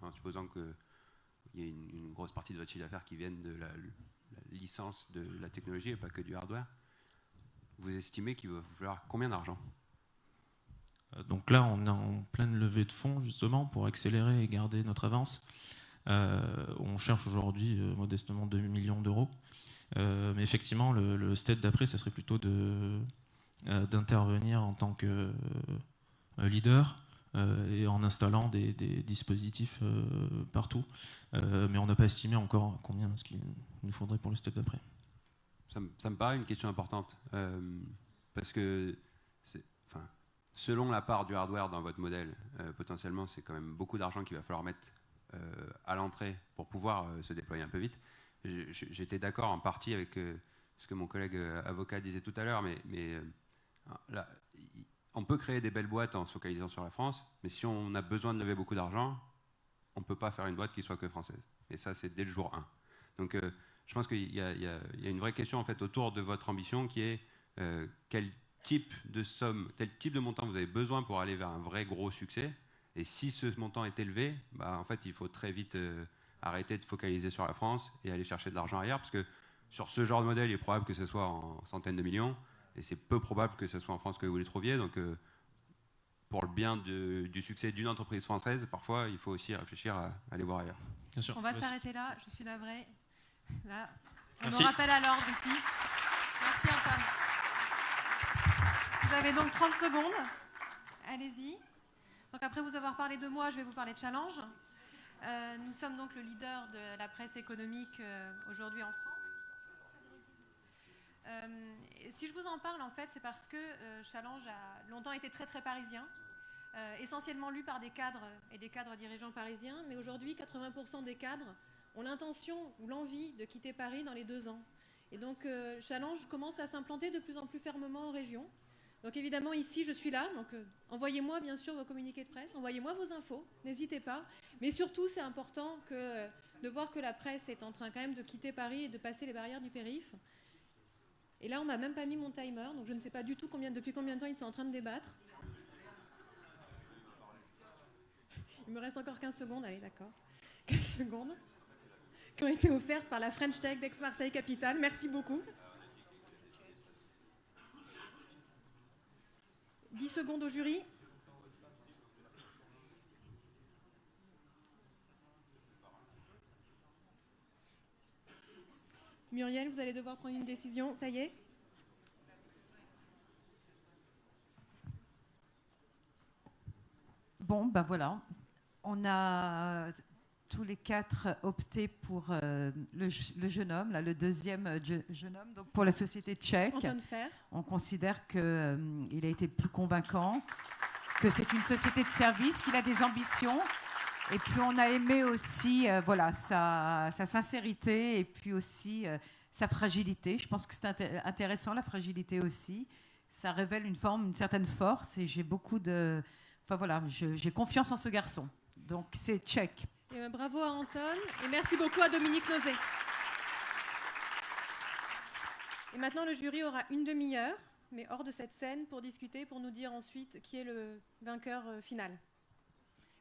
en supposant qu'il y ait une grosse partie de votre chiffre d'affaires qui vienne de la licence de la technologie et pas que du hardware, vous estimez qu'il va vous falloir combien d'argent? Donc là, on est en pleine levée de fonds justement pour accélérer et garder notre avance. On cherche aujourd'hui modestement 2 millions d'euros. Mais effectivement, le step d'après, ça serait plutôt d'intervenir en tant que leader et en installant des dispositifs partout. Mais on n'a pas estimé encore combien ce qu'il nous faudrait pour le step d'après. Ça me paraît une question importante, parce que selon la part du hardware dans votre modèle, potentiellement c'est quand même beaucoup d'argent qu'il va falloir mettre à l'entrée pour pouvoir se déployer un peu vite. J'étais d'accord en partie avec ce que mon collègue avocat disait tout à l'heure, mais là, on peut créer des belles boîtes en se focalisant sur la France, mais si on a besoin de lever beaucoup d'argent, on ne peut pas faire une boîte qui soit que française. Et ça, c'est dès le jour 1. Donc je pense qu'il y a une vraie question en fait, autour de votre ambition qui est quel type de somme, quel type de montant vous avez besoin pour aller vers un vrai gros succès. Et si ce montant est élevé, en fait, il faut très vite arrêter de focaliser sur la France et aller chercher de l'argent ailleurs, parce que sur ce genre de modèle, il est probable que ce soit en centaines de millions, et c'est peu probable que ce soit en France que vous les trouviez. Donc pour le bien du succès d'une entreprise française, parfois, il faut aussi réfléchir à aller voir ailleurs. Bien sûr. On va s'arrêter là. Je suis navrée. Là, on Merci. me rappelle à l'ordre ici. Merci Antoine. Vous avez donc 30 secondes. Allez-y. Donc après vous avoir parlé de moi, je vais vous parler de Challenge. Nous sommes donc le leader de la presse économique aujourd'hui en France. Si je vous en parle, en fait, c'est parce que Challenge a longtemps été très très parisien, essentiellement lu par des cadres et des cadres dirigeants parisiens, mais aujourd'hui 80% des cadres ont l'intention ou l'envie de quitter Paris dans les 2 ans. Et donc Challenge commence à s'implanter de plus en plus fermement en région. Donc évidemment ici je suis là, donc envoyez-moi bien sûr vos communiqués de presse, envoyez-moi vos infos, n'hésitez pas. Mais surtout c'est important de voir que la presse est en train quand même de quitter Paris et de passer les barrières du périph'. Et là on m'a même pas mis mon timer, donc je ne sais pas du tout depuis combien de temps ils sont en train de débattre. Il me reste encore 15 secondes, allez d'accord. 15 secondes qui ont été offertes par la French Tech d'Aix-Marseille Capitale, merci beaucoup. 10 secondes au jury. Muriel, vous allez devoir prendre une décision, ça y est. Bon, ben voilà. On a tous les 4 opté pour le jeune homme, là, le deuxième jeune homme, donc pour la société tchèque. Antoine Fer. On considère qu'il a été plus convaincant, que c'est une société de service, qu'il a des ambitions. Et puis on a aimé aussi voilà, sa sincérité et puis aussi sa fragilité. Je pense que c'est intéressant, la fragilité aussi. Ça révèle une certaine force et j'ai beaucoup de... Enfin voilà, j'ai confiance en ce garçon. Donc c'est tchèque. Et bravo à Anton et merci beaucoup à Dominique Nozé. Et maintenant, le jury aura une demi-heure, mais hors de cette scène, pour discuter, pour nous dire ensuite qui est le vainqueur final.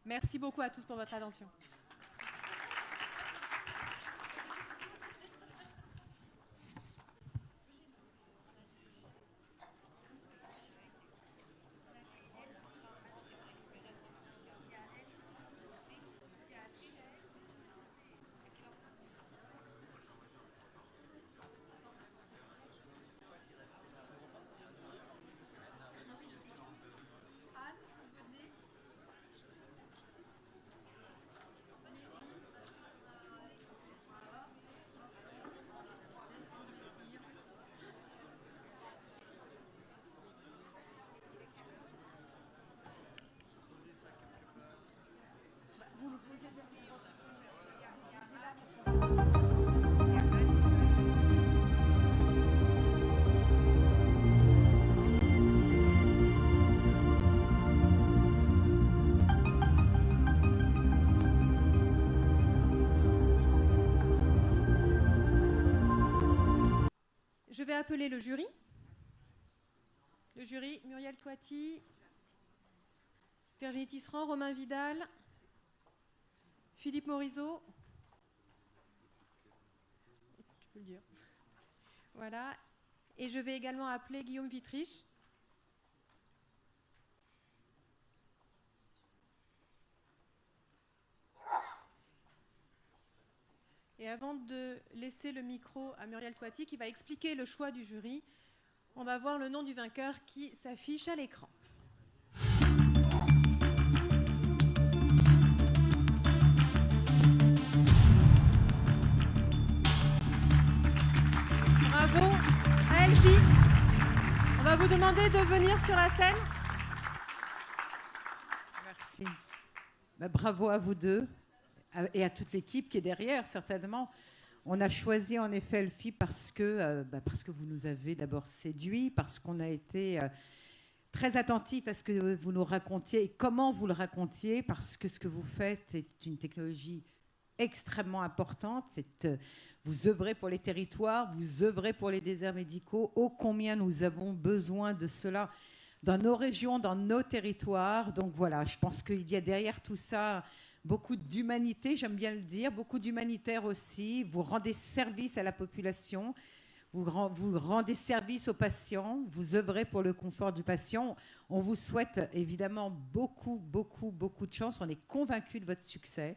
Merci beaucoup à tous pour votre attention. Je vais appeler le jury. Le jury, Muriel Toiti, Virginie Tisserand, Romain Vidal, Philippe Morisot. Tu peux le dire. Voilà. Et je vais également appeler Guillaume Vitriche. Et avant de laisser le micro à Muriel Toiti qui va expliquer le choix du jury, on va voir le nom du vainqueur qui s'affiche à l'écran. Bravo à Elfie. On va vous demander de venir sur la scène. Merci. Ben, bravo à vous deux et à toute l'équipe qui est derrière, certainement. On a choisi en effet Elfie parce que vous nous avez d'abord séduits, parce qu'on a été très attentifs à ce que vous nous racontiez et comment vous le racontiez, parce que ce que vous faites est une technologie extrêmement importante. Vous œuvrez pour les territoires, vous œuvrez pour les déserts médicaux. Ô combien nous avons besoin de cela dans nos régions, dans nos territoires. Donc voilà, je pense qu'il y a derrière tout ça beaucoup d'humanité, j'aime bien le dire, beaucoup d'humanitaire aussi. Vous rendez service à la population. vous rendez service aux patients, vous œuvrez pour le confort du patient. On vous souhaite évidemment beaucoup de chance. On est convaincus de votre succès.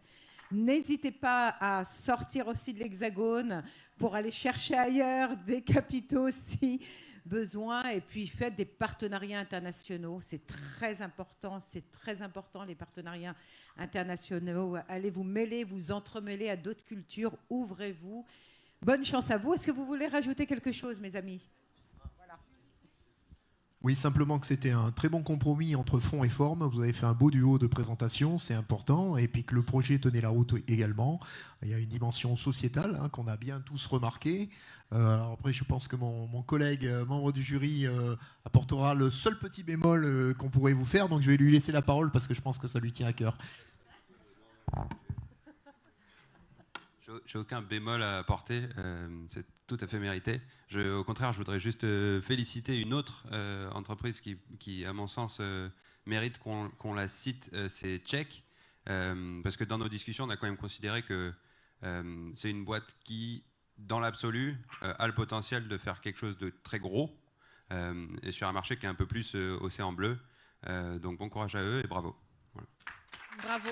N'hésitez pas à sortir aussi de l'Hexagone pour aller chercher ailleurs des capitaux si besoin. Et puis faites des partenariats internationaux. C'est très important les partenariats internationaux. Allez vous mêler, vous entremêler à d'autres cultures. Ouvrez-vous. Bonne chance à vous. Est-ce que vous voulez rajouter quelque chose, mes amis? Oui, simplement que c'était un très bon compromis entre fond et forme. Vous avez fait un beau duo de présentation, c'est important. Et puis que le projet tenait la route également. Il y a une dimension sociétale qu'on a bien tous remarqué. Alors après, je pense que mon collègue, membre du jury, apportera le seul petit bémol qu'on pourrait vous faire. Donc je vais lui laisser la parole parce que je pense que ça lui tient à cœur. J'ai aucun bémol à apporter, c'est tout à fait mérité. Au contraire, je voudrais juste féliciter une autre entreprise qui, à mon sens, mérite qu'on la cite, c'est Check. Parce que dans nos discussions, on a quand même considéré que c'est une boîte qui, dans l'absolu, a le potentiel de faire quelque chose de très gros et sur un marché qui est un peu plus océan bleu. Donc bon courage à eux et bravo. Voilà. Bravo.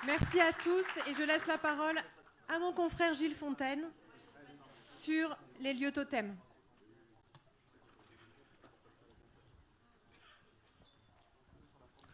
Merci à tous et je laisse la parole à mon confrère Gilles Fontaine sur les lieux totems.